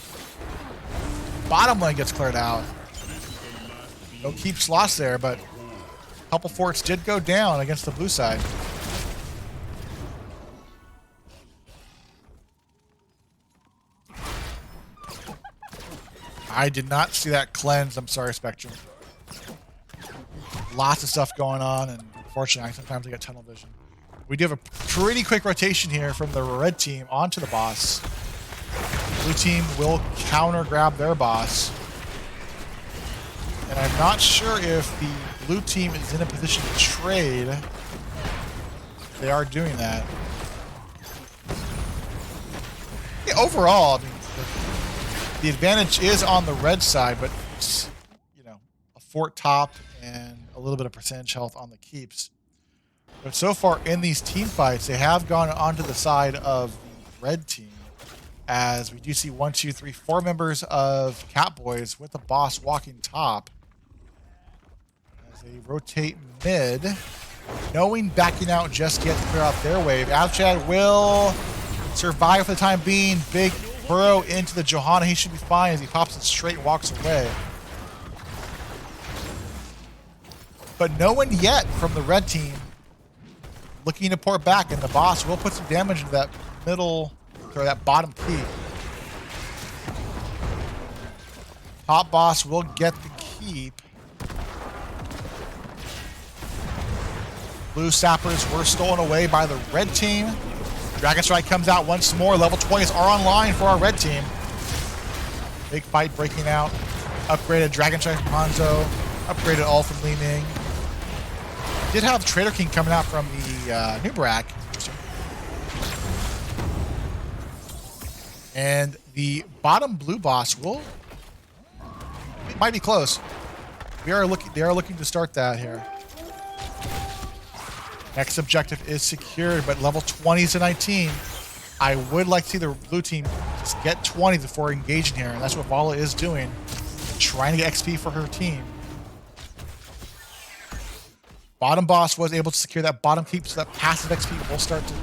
Bottom lane gets cleared out. No keeps lost there, but a couple forts did go down against the blue side. I did not see that cleanse. I'm sorry, Spectrum. Lots of stuff going on, and unfortunately, sometimes I get tunnel vision. We do have a pretty quick rotation here from the red team onto the boss. Blue team will counter grab their boss. And I'm not sure if the blue team is in a position to trade. They are doing that. Yeah, overall, I mean, the advantage is on the red side, but it's, you know, a fort top and a little bit of percentage health on the keeps. But so far in these team fights, they have gone onto the side of the red team, as we do see 1, 2, 3, 4 members of Catbois with the boss walking top. As they rotate mid, knowing backing out just yet to clear out their wave. Avchad will survive for the time being. Big burrow into the Johanna. He should be fine as he pops it straight and walks away. But no one yet from the red team looking to port back, and the boss will put some damage into that middle, or that bottom keep. Top boss will get the keep. Blue sappers were stolen away by the red team. Dragon Strike comes out once more. Level 20s are online for our red team. Big fight breaking out. Upgraded Dragon Strike from Hanzo. Upgraded all from Li Ming. Did have Trader King coming out from the Nubrak. Interesting. And the bottom blue boss will... It might be close. They are looking to start that here. Next objective is secured, but level 20 to 19. I would like to see the blue team just get 20 before engaging here, and that's what Vala is doing. Trying to get XP for her team. Bottom boss was able to secure that bottom keep, so that passive XP will start to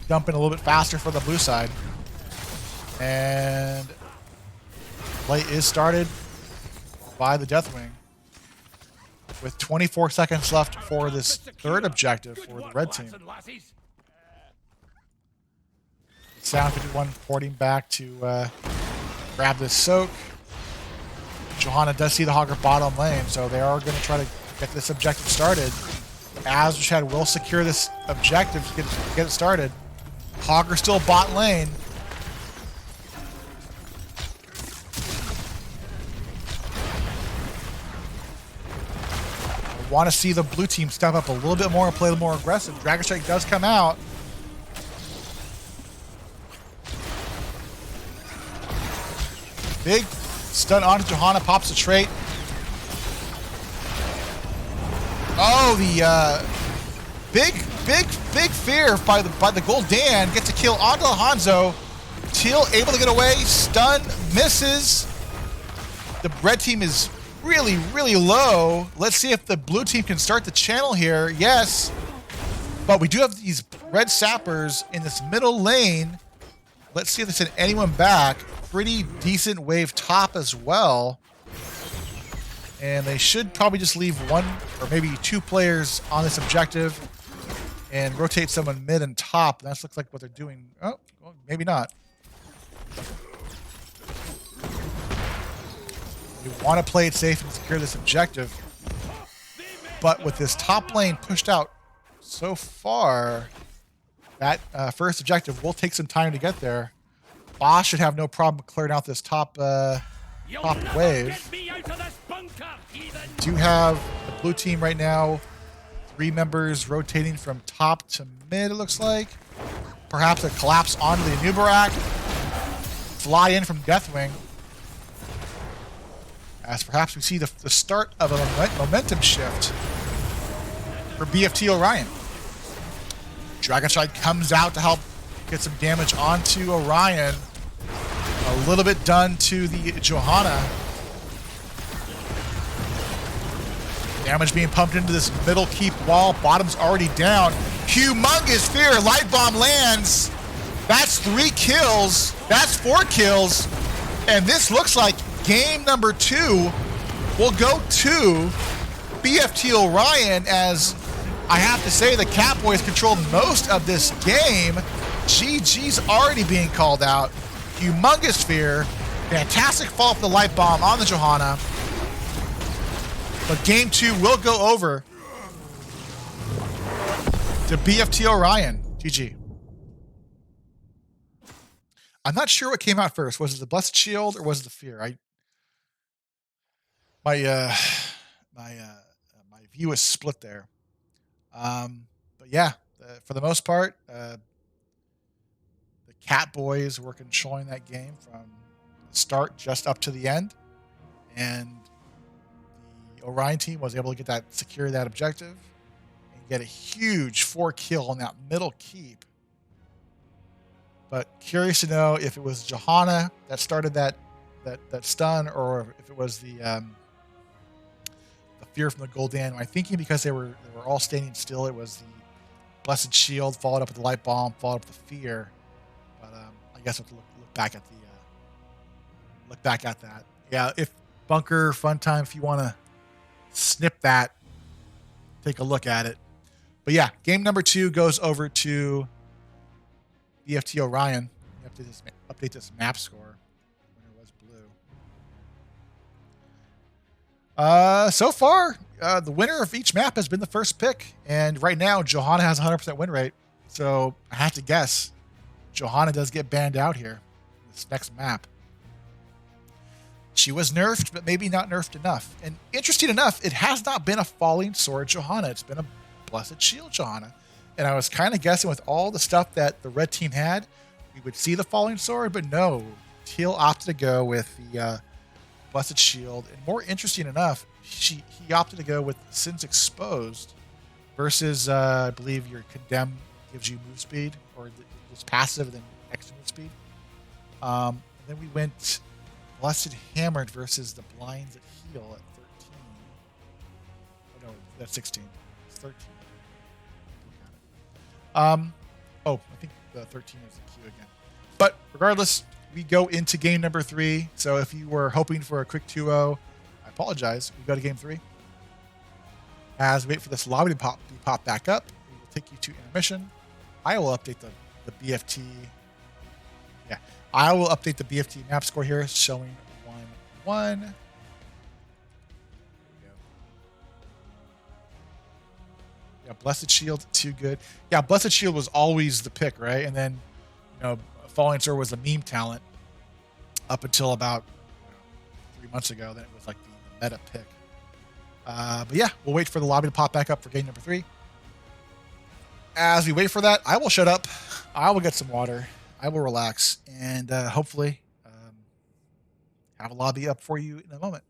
dump in a little bit faster for the blue side. And play is started by the Deathwing. with 24 seconds left for this third objective for the red team. Sound 51 porting back to grab this soak. Johanna does see the Hogger bottom lane, so they are going to try to get this objective started. Azrashad will secure this objective to get it started. Hogger still bot lane. I want to see the blue team step up a little bit more and play a little more aggressive. Dragon Strike does come out. Big stun onto Johanna, pops the trait. Oh, the big fear by the Gul'dan gets a kill onto Hanzo. Teal able to get away, stun, misses. The red team is really, really low. Let's see if the blue team can start the channel here. Yes, but we do have these red sappers in this middle lane. Let's see if they send anyone back. Pretty decent wave top as well. And they should probably just leave one or maybe two players on this objective and rotate someone mid and top. That looks like what they're doing. Oh, well, maybe not. We want to play it safe and secure this objective. But with this top lane pushed out so far, that first objective will take some time to get there. Boss should have no problem clearing out this top wave. Do have the blue team right now, 3 members rotating from top to mid, it looks like. Perhaps a collapse onto the Anubarak. Fly in from Deathwing. As perhaps we see the start of a momentum shift for BFT Orion. Dragonstrike comes out to help get some damage onto Orion. A little bit done to the Johanna. Damage being pumped into this middle keep wall. Bottom's already down. Humongous fear. Light bomb lands. That's 3 kills. That's 4 kills. And this looks like game number 2 will go to BFT Orion, as I have to say the Catbois controlled most of this game. GG's already being called out. Humongous fear. Fantastic fall for the light bomb on the Johanna. But game 2 will go over to BFT Orion. GG. I'm not sure what came out first. Was it the Blessed Shield or was it the Fear? My view is split there. But yeah, for the most part, the Catbois were controlling that game from the start just up to the end, and the Orion team was able to get that, secure that objective, and get a huge 4 kill on that middle keep. But curious to know if it was Johanna that started that stun, or if it was the fear from the Gul'dan. I'm thinking because they were all standing still, it was the Blessed Shield followed up with the light bomb, followed up with the fear. But I guess we'll have to look back at that. Yeah, if Bunker Fun Time, if you want to snip that, take a look at it. But yeah, game number 2 goes over to BFT Orion. Update this map score. Winner was blue. So far, the winner of each map has been the first pick, and right now Johanna has 100% win rate. So I have to guess Johanna does get banned out here. This next map. She was nerfed, but maybe not nerfed enough. And interesting enough, it has not been a Falling Sword Johanna. It's been a Blessed Shield Johanna. And I was kind of guessing with all the stuff that the red team had, we would see the Falling Sword, but no. Teal opted to go with the Blessed Shield. And more interesting enough, he opted to go with Sins Exposed versus, I believe, your Condemn gives you move speed, or it's passive and then extra move speed. Then we went Blessed Hammered versus the Blinds at Heal at 13. Oh, no, that's 16. It's 13. I think the 13 is the queue again. But regardless, we go into game number 3. So if you were hoping for a quick 2-0, I apologize. We go to game 3. As we wait for this lobby to pop back up, we will take you to intermission. I will update the BFT. Yeah, I will update the BFT map score here, showing 1-1. There we go. Yeah, Blessed Shield, too good. Yeah, Blessed Shield was always the pick, right? And then, Falling Sword was a meme talent up until about 3 months ago. Then it was like the meta pick. But yeah, we'll wait for the lobby to pop back up for game number 3. As we wait for that, I will shut up. I will get some water. I will relax, and hopefully have a lobby up for you in a moment.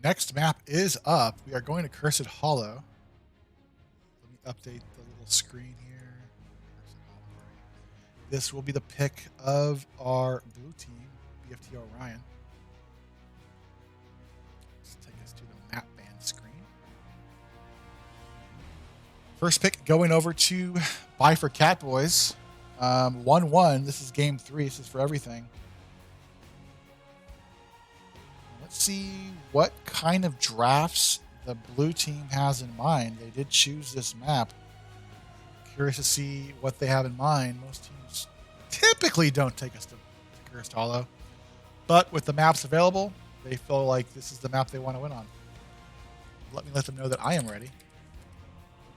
Next map is up. We are going to Cursed Hollow. Let me update the little screen here. Cursed Hollow. This will be the pick of our blue team, BFT Orion. Let's take us to the map band screen. First pick going over to Buy for Catbois. 1-1. This is game 3. This is for everything. Let's see what kind of drafts the blue team has in mind. They did choose this map. Curious to see what they have in mind. Most teams typically don't take us to Cursed Hollow, but with the maps available, they feel like this is the map they want to win on. Let me let them know that I am ready.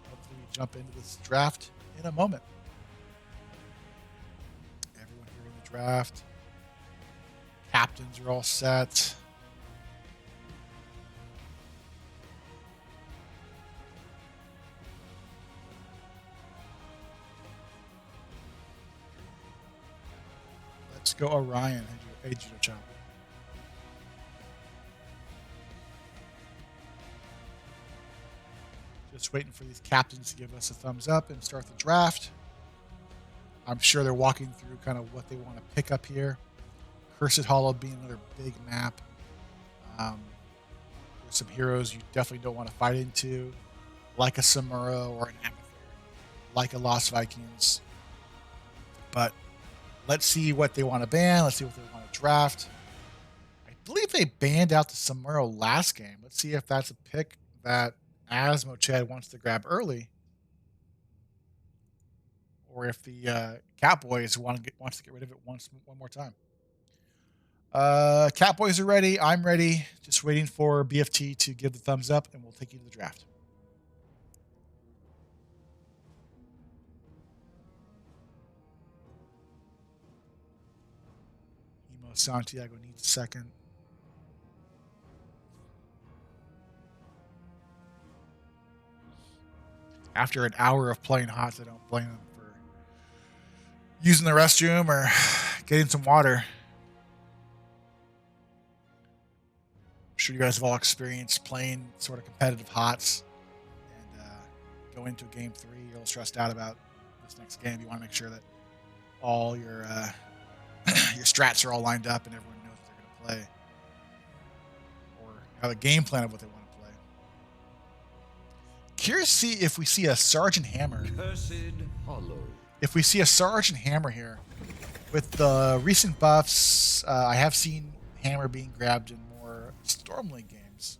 Hopefully we jump into this draft in a moment. Everyone here in the draft. Captains are all set. Let's go Orion. Hey, Judo Chop. Just waiting for these captains to give us a thumbs up and start the draft. I'm sure they're walking through kind of what they want to pick up here. Cursed Hollow being another big map. There's some heroes you definitely don't want to fight into, like a Samuro or an Agatha, like a Lost Vikings. But let's see what they want to ban. Let's see what they want to draft. I believe they banned out the Samuro last game. Let's see if that's a pick that Asmo Chad wants to grab early, or if the Catbois wants to get rid of it one more time. Catbois are ready. I'm ready. Just waiting for BFT to give the thumbs up, and we'll take you to the draft. Santiago needs a second. After an hour of playing HOTS, I don't blame him for using the restroom or getting some water. I'm sure you guys have all experienced playing sort of competitive HOTS and go into game 3, you're a little stressed out about this next game. You want to make sure that all your your strats are all lined up and everyone knows what they're going to play, or have a game plan of what they want to play. Curious to see if we see a Sergeant Hammer. Cursed Hollow. If we see a Sergeant Hammer here. With the recent buffs, I have seen Hammer being grabbed in more Stormlink games.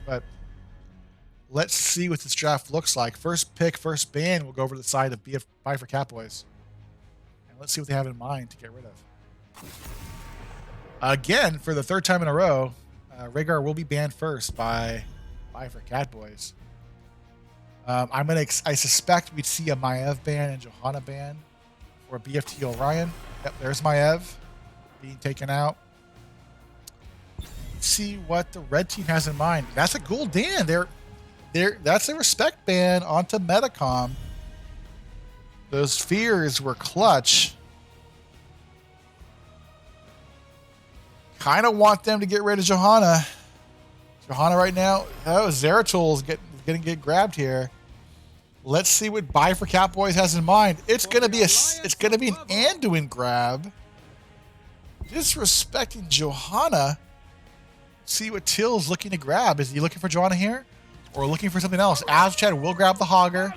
But Let's see what this draft looks like. First pick, first ban. We'll go over to the side of Buy for Catbois. And let's see what they have in mind to get rid of. Again, for the third time in a row, Rhaegar will be banned first by Buy for Catbois. I suspect we'd see a Maiev ban and Johanna ban for BFT Orion. Yep, there's Maiev being taken out. Let's see what the red team has in mind. That's a Gul'dan. That's a respect ban onto Metacom. Those fears were clutch. Kind of want them to get rid of Johanna. Johanna right now. Oh, Zeratul is going to get grabbed here. Let's see what Buy for Catbois has in mind. It's going to be an Anduin grab. Disrespecting Johanna. See what Till's looking to grab. Is he looking for Johanna here? Or looking for something else? Chad will grab the Hogger.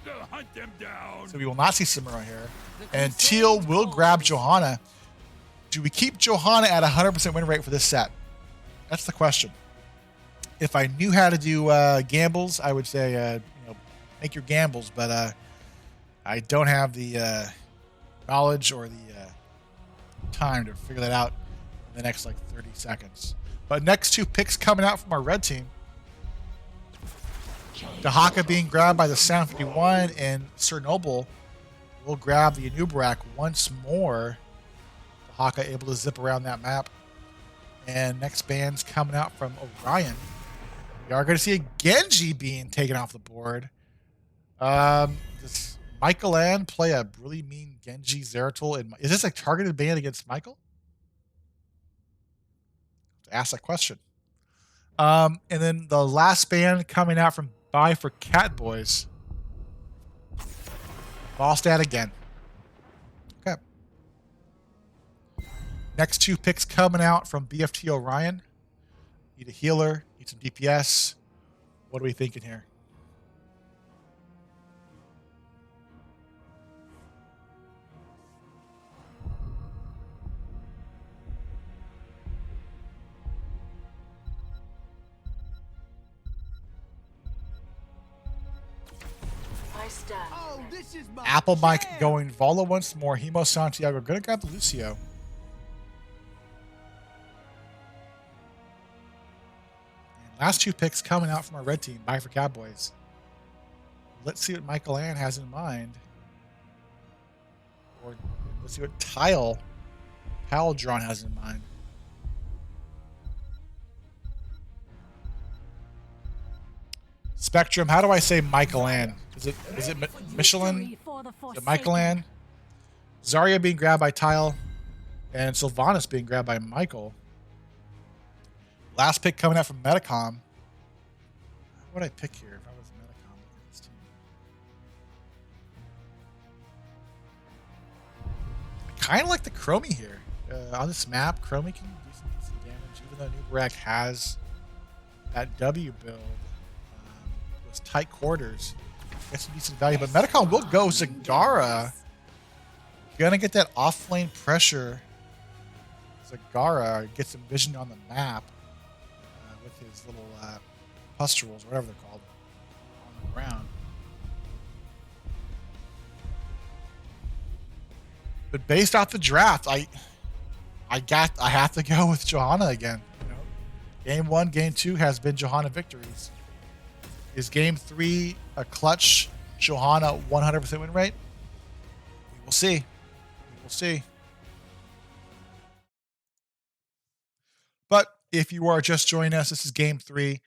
So we will not see Samura here. And Teal will grab Johanna. Do we keep Johanna at 100% win rate for this set? That's the question. If I knew how to do gambles, I would say make your gambles. But I don't have the knowledge or the time to figure that out in the next 30 seconds. But next two picks coming out from our red team. Dahaka being grabbed by the Sound 51, and Sir Noble will grab the Anubarak once more. Dahaka able to zip around that map. And next band's coming out from Orion. We are going to see a Genji being taken off the board. Does Michael Ann play a really mean Genji Zeratul? Is this a targeted ban against Michael? To ask that question. And then the last band coming out from Buy for Catbois. Ballstat again. Okay. Next two picks coming out from BFT Orion. Need a healer, need some DPS. What are we thinking here? Oh, this is my Apple Mike jam. going Vola once more. Hemo Santiago gonna grab the Lucio. And last two picks coming out from our red team. Buy for Catbois. Let's see what Michael Ann has in mind. Or let's see what Paladron has in mind. Spectrum, how do I say Michael Ann? Is it Michelin? Is it Michael Ann? Zarya being grabbed by Tile, and Sylvanas being grabbed by Michael. Last pick coming out from Metacom. What would I pick here if I was Metacom? Look at this team. I kind of like the Chromie here. On this map, Chromie can do some decent damage, even though Nubarak has that W build. Those tight quarters. Get some decent value, but Metacom will go Zagara. Gonna get that off-lane pressure. Zagara gets some vision on the map with his little pustules, whatever they're called, on the ground. But based off the draft, I have to go with Johanna again. Game 1, Game 2 has been Johanna victories. Is Game 3 a clutch Johanna 100% win rate? We will see. We will see. But if you are just joining us, this is Game 3,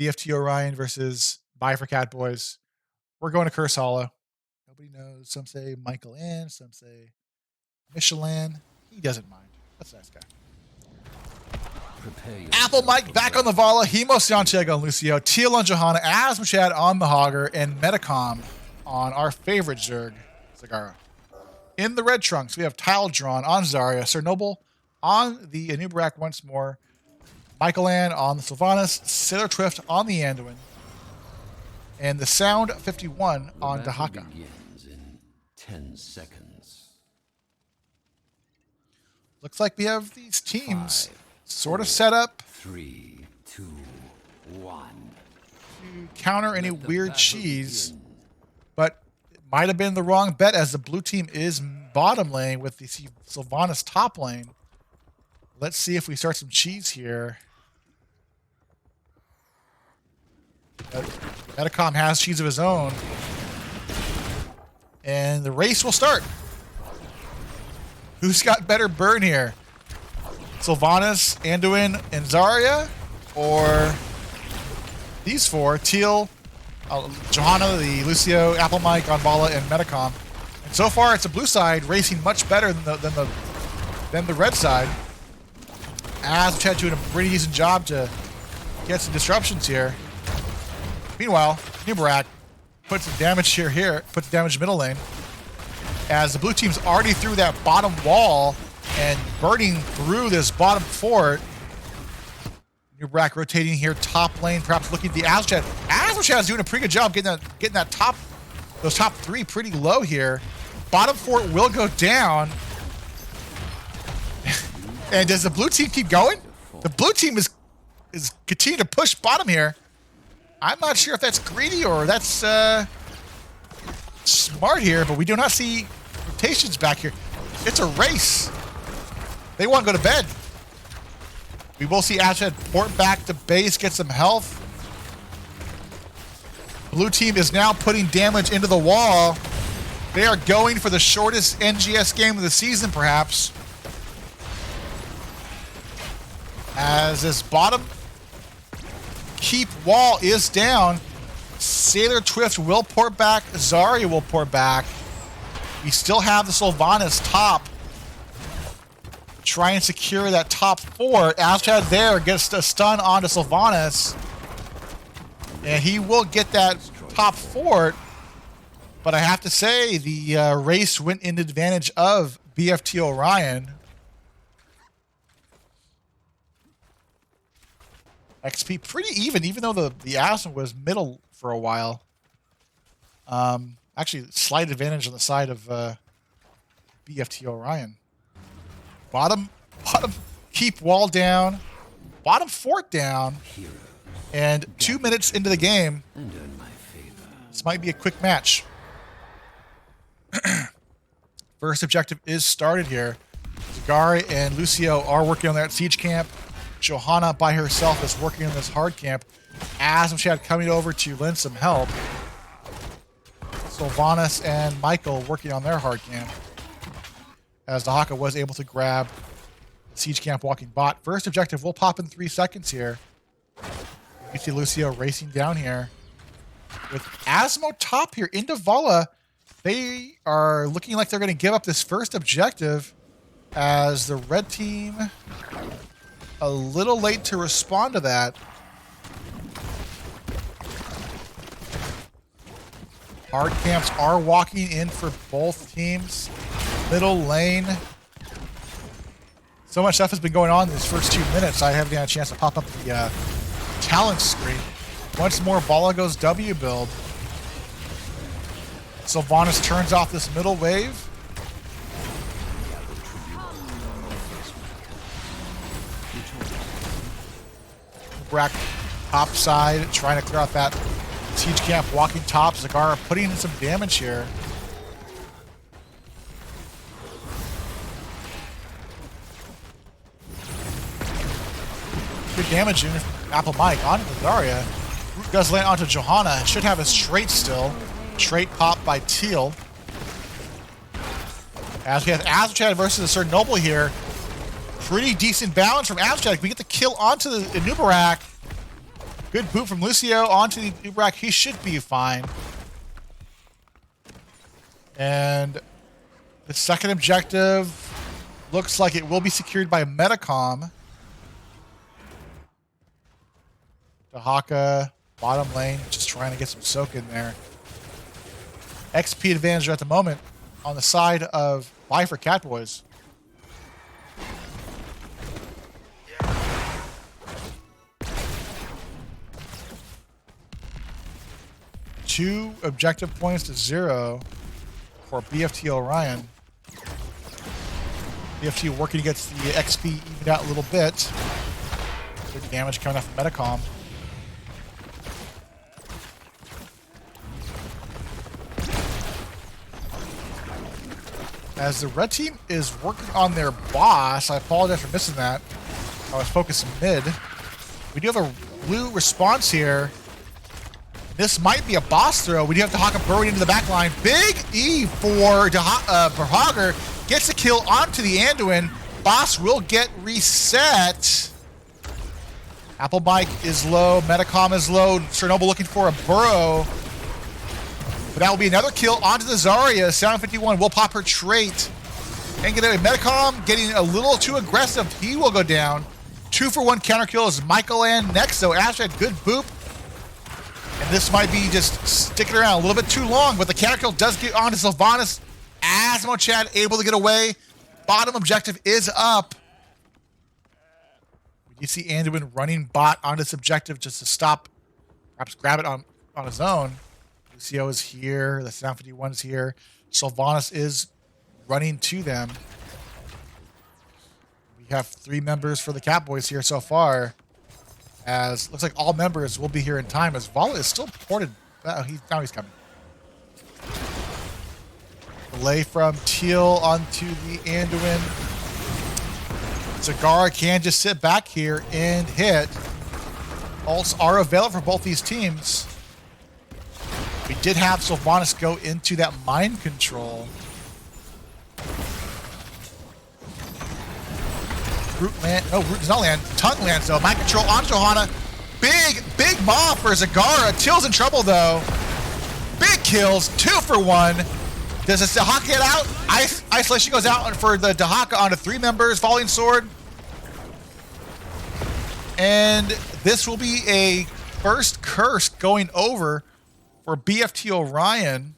BFT Orion versus Buy for Catbois. We're going to Curse Hollow. Nobody knows. Some say Michael Ann. Some say Michelin. He doesn't mind. That's a nice guy. Apple Mike back on the Vala, Hemo Santiago and Lucio, Teal on Johanna, Asmachad on the Hogger, and Metacom on our favorite Zerg, Zagara. In the red trunks, we have Tile Drawn on Zarya, Sir Noble on the Anubarak once more, Michael Ann on the Sylvanas, Sailor Twift on the Anduin, and the Sound 51 on Dahaka. Begins in 10 seconds. Looks like we have these teams sort of set up. 3, 2, 1. counter any Let the weird battle cheese, begin. but it might have been the wrong bet as the blue team is bottom lane with the Sylvanas top lane. Let's see if we start some cheese here. Metacom has cheese of his own. And the race will start. Who's got better burn here? Sylvanas, Anduin, and Zarya? Or these four, Teal, Johanna, the Lucio, Apple Mike, Gonvala, and Metacom. And so far, it's the blue side racing much better than the red side. As Chad doing a pretty decent job to get some disruptions here. Meanwhile, Nubarak puts some damage here, puts damage middle lane. As the blue team's already through that bottom wall and burning through this bottom fort. Nubarak rotating here top lane, perhaps looking at the Azchat. Azchat's doing a pretty good job getting that those top three pretty low here. Bottom fort will go down. And does the blue team keep going? The blue team is continuing to push bottom here. I'm not sure if that's greedy or that's smart here, but we do not see rotations back here. It's a race. They want to go to bed. We will see Azchat port back to base, get some health. Blue team is now putting damage into the wall. They are going for the shortest NGS game of the season, perhaps. As this bottom keep wall is down, Sailor Twift will port back. Zarya will port back. We still have the Sylvanas top. Try and secure that top four. Azchat there gets a stun onto Sylvanas. And he will get that top fort. But I have to say, the race went in advantage of BFT Orion. XP pretty even though the Aspen was middle for a while. Actually, slight advantage on the side of BFT Orion. Bottom keep wall down. Bottom fort down. And 2 minutes into the game, this might be a quick match. First objective is started here. Zagari and Lucio are working on that siege camp. Johanna by herself is working on this hard camp. Azmshad coming over to lend some help. Sylvanas and Michael working on their hard camp. As the Haka was able to grab siege camp walking bot. First objective will pop in 3 seconds here. You see Lucio racing down here. With Asmo top here into Vala, they are looking like they're going to give up this first objective as the red team a little late to respond to that. Hard camps are walking in for both teams. Middle lane. So much stuff has been going on in these first 2 minutes. I haven't had a chance to pop up the talent screen. Once more, Bala goes W build. Sylvanas turns off this middle wave. Brack top side, trying to clear out that siege camp, walking top. Zagara putting in some damage here. Good damage unit from Apple Mike onto Zarya. Root does land onto Johanna. Should have a straight still. Straight pop by Teal. As we have Azchat versus a Sir Noble here. Pretty decent balance from Azchat. We get the kill onto the Nubarak. Good boot from Lucio onto the Nubarak. He should be fine. And the second objective looks like it will be secured by Metacom. Haka, bottom lane, just trying to get some soak in there. XP advantage at the moment on the side of buy for Catbois. Two objective points to 0 for BFT Orion. BFT working against the XP evened out a little bit. Good damage coming off of Metacom. As the red team is working on their boss. I apologize for missing that. I was focused mid. We do have a blue response here. This might be a boss throw. We do have Dahaka burrowing into the back line. Big E for Hogger. Gets a kill onto the Anduin. Boss will get reset. Apple Mike is low. Metacom is low. Chernobyl looking for a burrow. But that will be another kill onto the Zarya. 751 will pop her trait. And get a Metacom getting a little too aggressive. He will go down. 2-for-1 counter kill is Michael and next. So Ash had good boop. And this might be just sticking around a little bit too long, but the counter kill does get onto Sylvanas. Asmochad able to get away. Bottom objective is up. You see Anduin running bot onto this objective just to stop, perhaps grab it on his own. Lucio is here. The 751 is here. Sylvanas is running to them. We have 3 members for the Catbois here so far. As looks like all members will be here in time as Vala is still ported. Now he's coming. Delay from Teal onto the Anduin. Zagara can just sit back here and hit. Ults are available for both these teams. We did have Sylvanas go into that mind control. Root land, no, Root does not land. Tongue lands though. Mind control on Johanna. Big mob for Zagara. Teal's in trouble though. Big kills, 2-for-1. Does the Dahaka get out? Isolation goes out for the Dahaka onto 3 members. Falling Sword. And this will be a first curse going over for BFT Orion.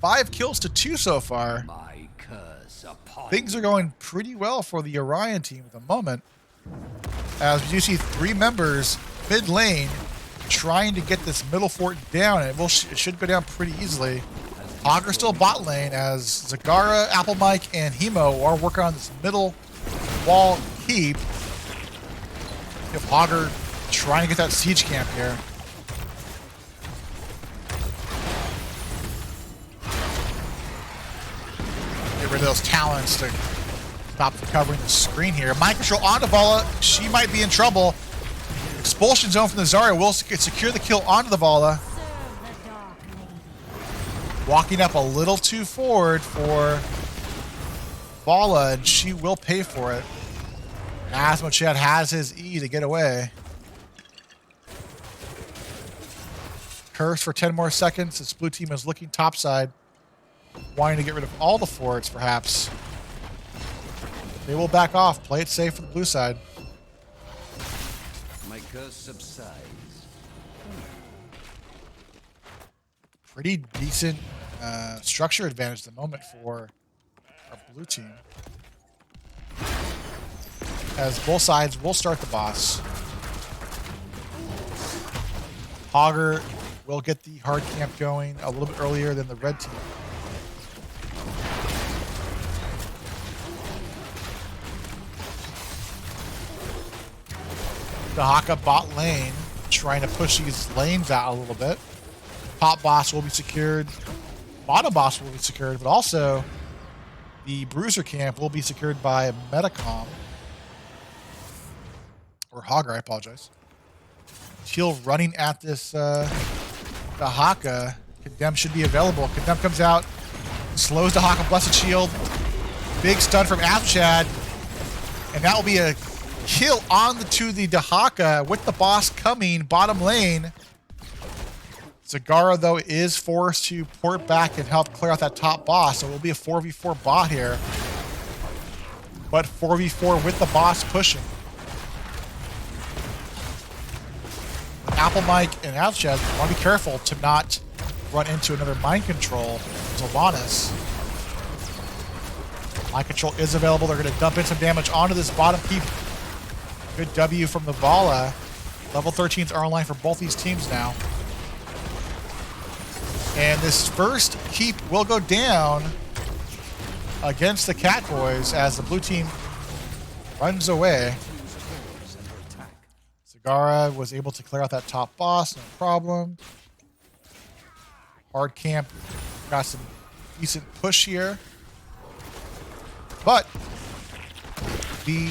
5 kills to 2 so far. My curse upon Things are going pretty well for the Orion team at the moment. As we do see 3 members mid lane trying to get this middle fort down. It should go down pretty easily. Hogger still bot lane as Zagara, Apple Mike, and Hemo are working on this middle wall keep. If Hogger trying to get that siege camp here. Get rid of those talents to stop covering the screen here. Mind control onto Vala. She might be in trouble. Expulsion zone from the Zarya will secure the kill onto the Vala. Walking up a little too forward for Vala, and she will pay for it. Asmochad has his E to get away. Curse for 10 more seconds. This blue team is looking topside, wanting to get rid of all the forts, perhaps. They will back off. Play it safe for the blue side. my curse subsides. Pretty decent structure advantage at the moment for our blue team. As both sides will start the boss. Hogger will get the hard camp going a little bit earlier than the red team. Dahaka bot lane, trying to push these lanes out a little bit. Top boss will be secured. Bottom boss will be secured, but also the bruiser camp will be secured by Metacom. Or Hogger, I apologize. Teal running at this Dahaka. Condemn should be available. Condemn comes out, slows Dahaka, Blessed Shield. Big stun from Abchad. And that will be a kill on to the Dahaka with the boss coming bottom lane. Zagara, though, is forced to port back and help clear out that top boss. So it will be a 4v4 bot here. But 4v4 with the boss pushing. With Apple Mike and Avchad, want to be careful to not run into another mind control. Sylvanas. Mind control is available. They're going to dump in some damage onto this bottom keep. Good W from the Vala. Level 13s are online for both these teams now. And this first keep will go down against the Catbois as the blue team runs away. Zagara was able to clear out that top boss, no problem. Hard camp got some decent push here. But the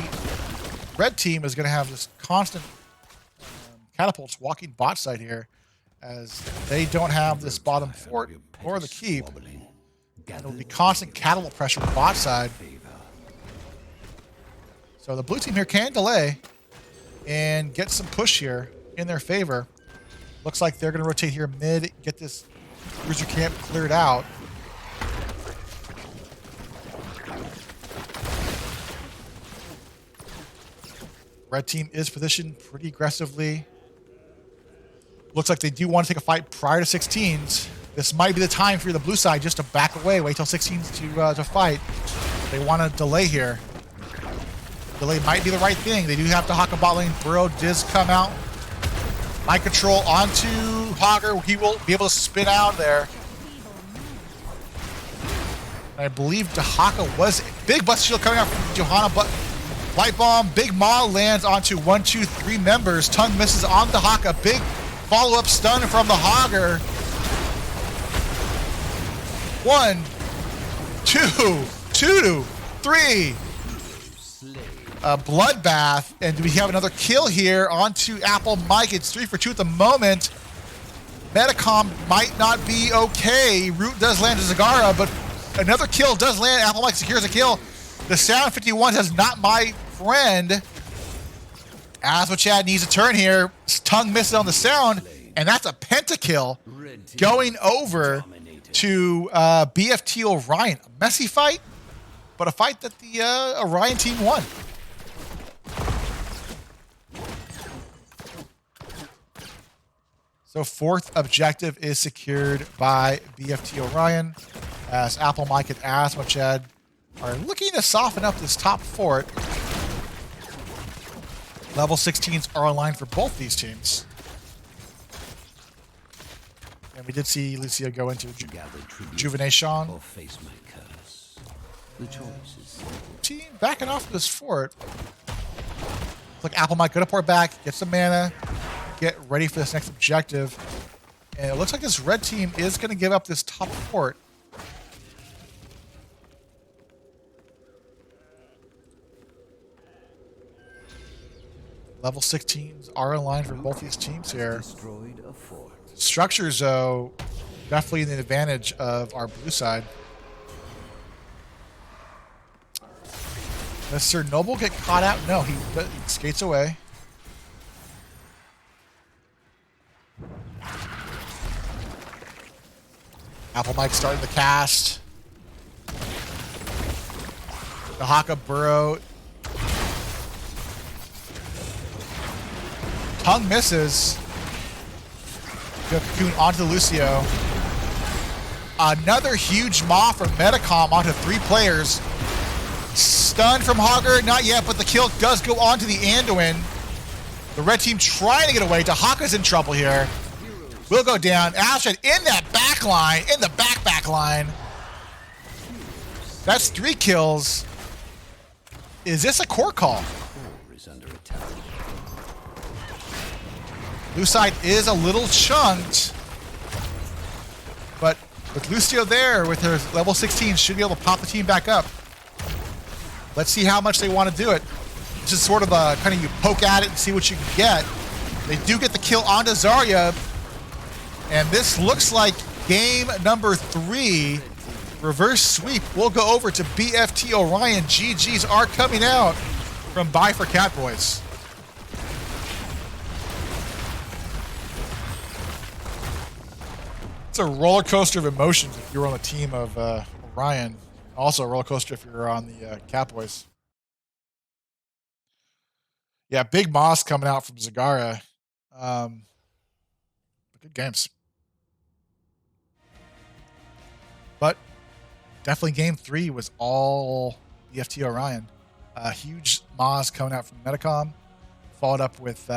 red team is going to have this constant catapults walking bot side here, as they don't have this bottom fort or the keep. And it'll be constant catapult pressure bot side. So the blue team here can delay and get some push here in their favor. Looks like they're going to rotate here mid, get this cruiser camp cleared out. Red team is positioned pretty aggressively. Looks like they do want to take a fight prior to 16s. This might be the time for the blue side just to back away, wait till 16s to fight. They want to delay here. Delay might be the right thing. They do have to hawk a bot lane. Burrow does come out. Mind control onto Hogger. He will be able to spin out there. And I believe Dahaka was big bust shield coming out from Johanna, but Light Bomb, Big Maw lands onto 1, 2, 3 members. Tongue misses on Dahaka. Big follow-up stun from the Hogger. 1, 2, 3. A bloodbath, and do we have another kill here onto Apple Mike? It's 3 for 2 at the moment. Metacom might not be okay. Root does land to Zagara, but another kill does land. Apple Mike secures a kill. The Sound 51 says, not my friend. Asma Chad needs a turn here. Tongue misses on the Sound, and that's a pentakill going over to BFT Orion. A messy fight, but a fight that the Orion team won. So fourth objective is secured by BFT Orion, as Apple Mike and Asma Chad are looking to soften up this top fort. Level 16s are online for both these teams. And we did see Lucia go into Rejuvenation. Team backing off this fort. Looks like Apple Mike gonna pour back, get some mana, get ready for this next objective. And it looks like this red team is going to give up this top fort. Level 16s are in line for both these teams here. Structures, though, definitely in the advantage of our blue side. Does Sir Noble get caught out? No, he skates away. Apple Mike starting the cast. The Haka Burrow. Tongue misses. Go Cocoon onto Lucio. Another huge maw from Metacom onto 3 players. Stun from Hogger, not yet, but the kill does go on to the Anduin. The red team trying to get away. Dahaka's in trouble here. Will go down. Astrid in that back line, in the back line. That's 3 kills. Is this a core call? Blue side is a little chunked, but with Lucio there, with her level 16, should be able to pop the team back up. Let's see how much they want to do it. This is sort of a kind of you poke at it and see what you can get. They do get the kill onto Zarya. And this looks like game number 3. Reverse sweep will go over to BFT Orion. GGs are coming out from Bye for Catbois. It's a roller coaster of emotions if you're on the team of Orion. Also a roller coaster if you're on the Catbois. Yeah, big Moss coming out from Zagara. Good games. But definitely game 3 was all BFT Orion. Huge Moz coming out from Metacom, followed up with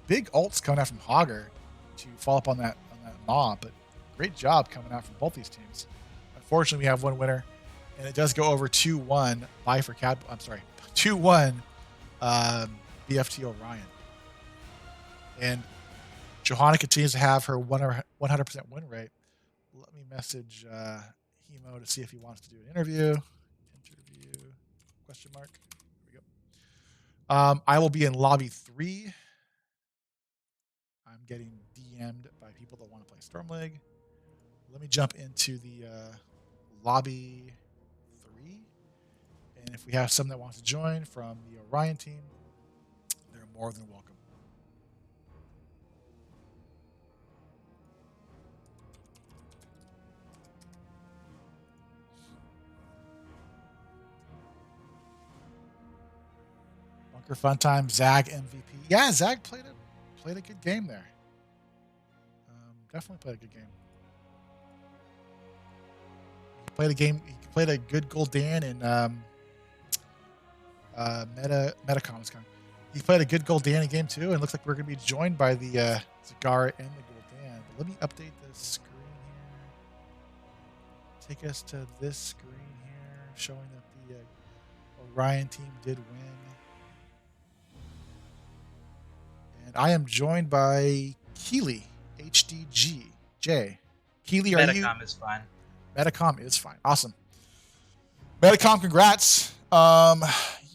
big ults coming out from Hogger to follow up on that Maw. But great job coming out from both these teams. Unfortunately, we have one winner, and it does go over 2-1 by for Cat. I'm sorry, 2-1 BFT Orion. And Johanna continues to have her 100% win rate. Let me message Emo to see if he wants to do an interview. Question mark. Here we go. I will be in lobby 3. I'm getting DM'd by people that want to play Storm League. Let me jump into the lobby 3. And if we have someone that wants to join from the Orion team, they're more than welcome. Bunker Fun Time, Zag MVP. Yeah, Zag played a good game there. Definitely played a good game. He played a good Gul'dan in Metacom. He played a good Gul'dan in game 2, and it looks like we're going to be joined by the Zagara and the Gul'dan. But let me update the screen here. Take us to this screen here, showing that the Orion team did win. And I am joined by Keely, HDG. Keely, are you? Metacom is fine. Metacom is fine. Awesome. Metacom, congrats.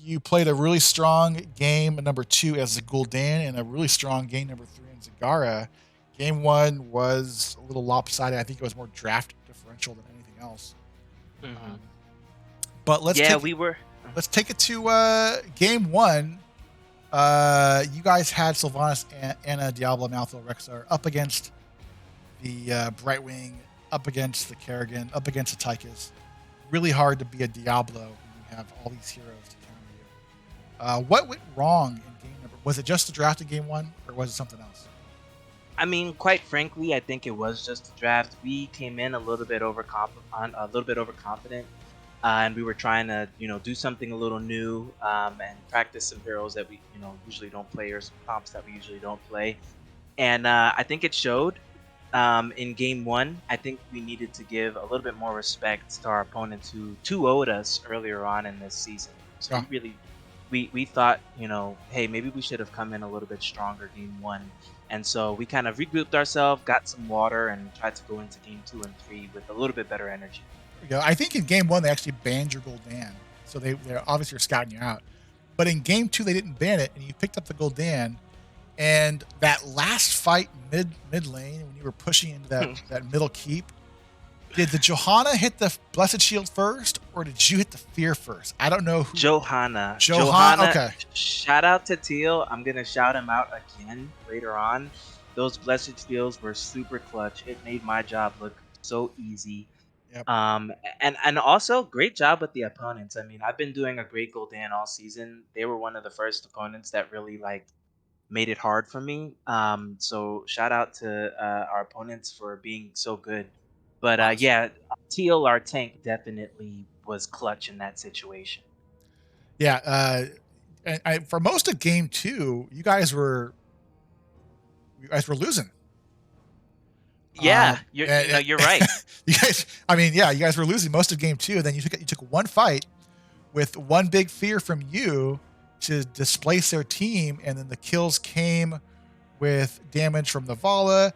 You played a really strong game number 2 as a Gul'dan and a really strong game number 3 in Zagara. Game 1 was a little lopsided. I think it was more draft differential than anything else. Mm-hmm. But let's take it to game 1. You guys had Sylvanas, Anna, Diablo, Malthael, Rexar up against the Brightwing, up against the Kerrigan, up against the Tychus. Really hard to be a Diablo when you have all these heroes to counter you. What went wrong in game number? Was it just the draft in game 1, or was it something else? I mean, quite frankly, I think it was just the draft. We came in a little bit overconfident, and we were trying to, do something a little new and practice some heroes that we, usually don't play, or some comps that we usually don't play. And I think it showed in game 1. I think we needed to give a little bit more respect to our opponents who 2-0'd us earlier on in this season. So we thought, hey, maybe we should have come in a little bit stronger game 1. And so we kind of regrouped ourselves, got some water, and tried to go into game 2 and 3 with a little bit better energy. I think in game 1 they actually banned your Gul'dan, so they're obviously scouting you out. But in game 2 they didn't ban it, and you picked up the Gul'dan. And that last fight mid lane when you were pushing into that middle keep, did the Johanna hit the Blessed Shield first, or did you hit the Fear first? I don't know who. Johanna. Okay. Shout out to Teal. I'm gonna shout him out again later on. Those Blessed Shields were super clutch. It made my job look so easy. Yep. And also great job with the opponents. I mean, I've been doing a great Gul'dan all season. They were one of the first opponents that really made it hard for me. So shout out to our opponents for being so good. But awesome. Teal, our tank, definitely was clutch in that situation. Yeah, and for most of game 2, you guys were losing. Yeah, you're right. You guys were losing most of game 2. And then you took one fight with one big fear from you to displace their team, and then the kills came with damage from the Vala,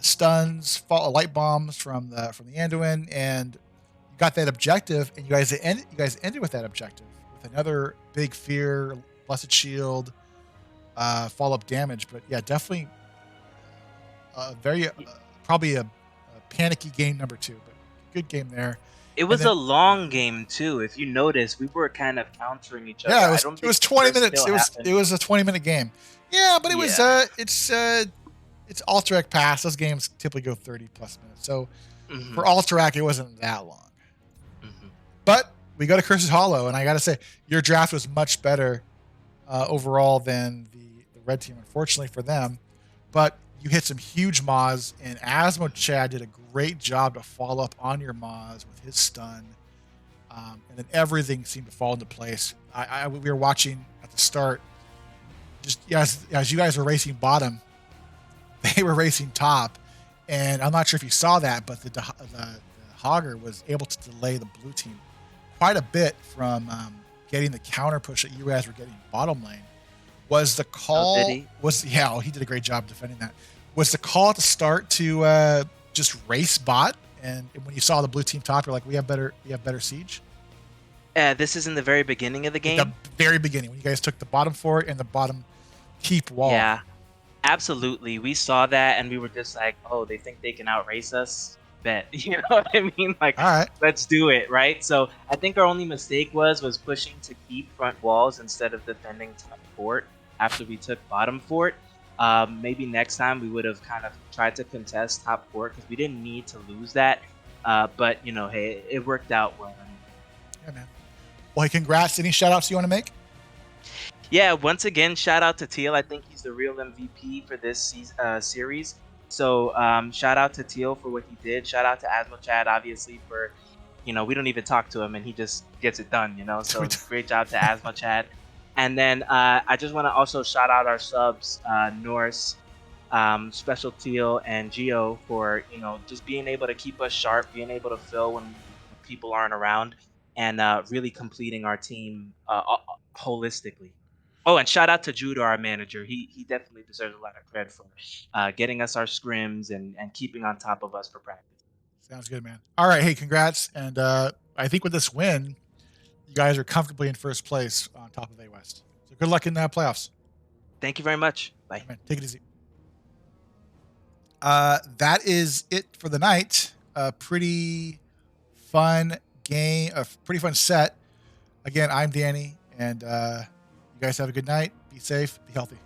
stuns, light bombs from the Anduin, and you got that objective, and you guys ended with that objective with another big fear, Blessed Shield, follow-up damage. But yeah, definitely probably a panicky game number 2, but good game there. It was a long game too. If you notice, we were kind of countering each other. Yeah, it was 20 minutes. It was a 20-minute game. Yeah, but it was it's Alterac Pass. Those games typically go 30 plus minutes. So for Alterac, it wasn't that long. Mm-hmm. But we go to Curses Hollow, and I got to say, your draft was much better overall than the red team, unfortunately for them. But you hit some huge Maws, and Asmo Chad did a great job to follow up on your Maws with his stun. And then everything seemed to fall into place. We were watching at the start, just as you guys were racing bottom, they were racing top. And I'm not sure if you saw that, but the Hogger was able to delay the blue team quite a bit from getting the counter push that you guys were getting bottom lane. Was the call? Oh, did he? He did a great job defending that. Was the call at the start to just race bot and when you saw the blue team top, you're like, we have better siege. This is in the very beginning of the game. At the very beginning, when you guys took the bottom fort and the bottom keep wall. Yeah, absolutely. We saw that and we were just like, oh, they think they can outrace us? Bet. You know what I mean? Like, all right, let's do it, right? So I think our only mistake was pushing to keep front walls instead of defending top fort after we took bottom fort. Maybe next time we would have kind of tried to contest top fort because we didn't need to lose that. But, you know, hey, it worked out well. Yeah, man. Well, hey, congrats. Any shout outs you want to make? Yeah, once again, shout out to Teal. I think he's the real MVP for this series. So shout out to Teal for what he did. Shout out to Asmo Chad, obviously, for, you know, we don't even talk to him and he just gets it done, you know. So great job to Asmo Chad. And then I just want to also shout out our subs, Norse, Special Teal, and Geo for, you know, just being able to keep us sharp, being able to fill when people aren't around, and really completing our team holistically. Oh, and shout out to Judah, our manager. He definitely deserves a lot of credit for getting us our scrims and keeping on top of us for practice. Sounds good, man. All right, hey, congrats. And I think with this win, you guys are comfortably in first place on top of A West. So good luck in the playoffs. Thank you very much. Bye. Right, man. Take it easy. That is it for the night. A pretty fun game, a pretty fun set. Again, I'm Danny, and you guys have a good night. Be safe, be healthy.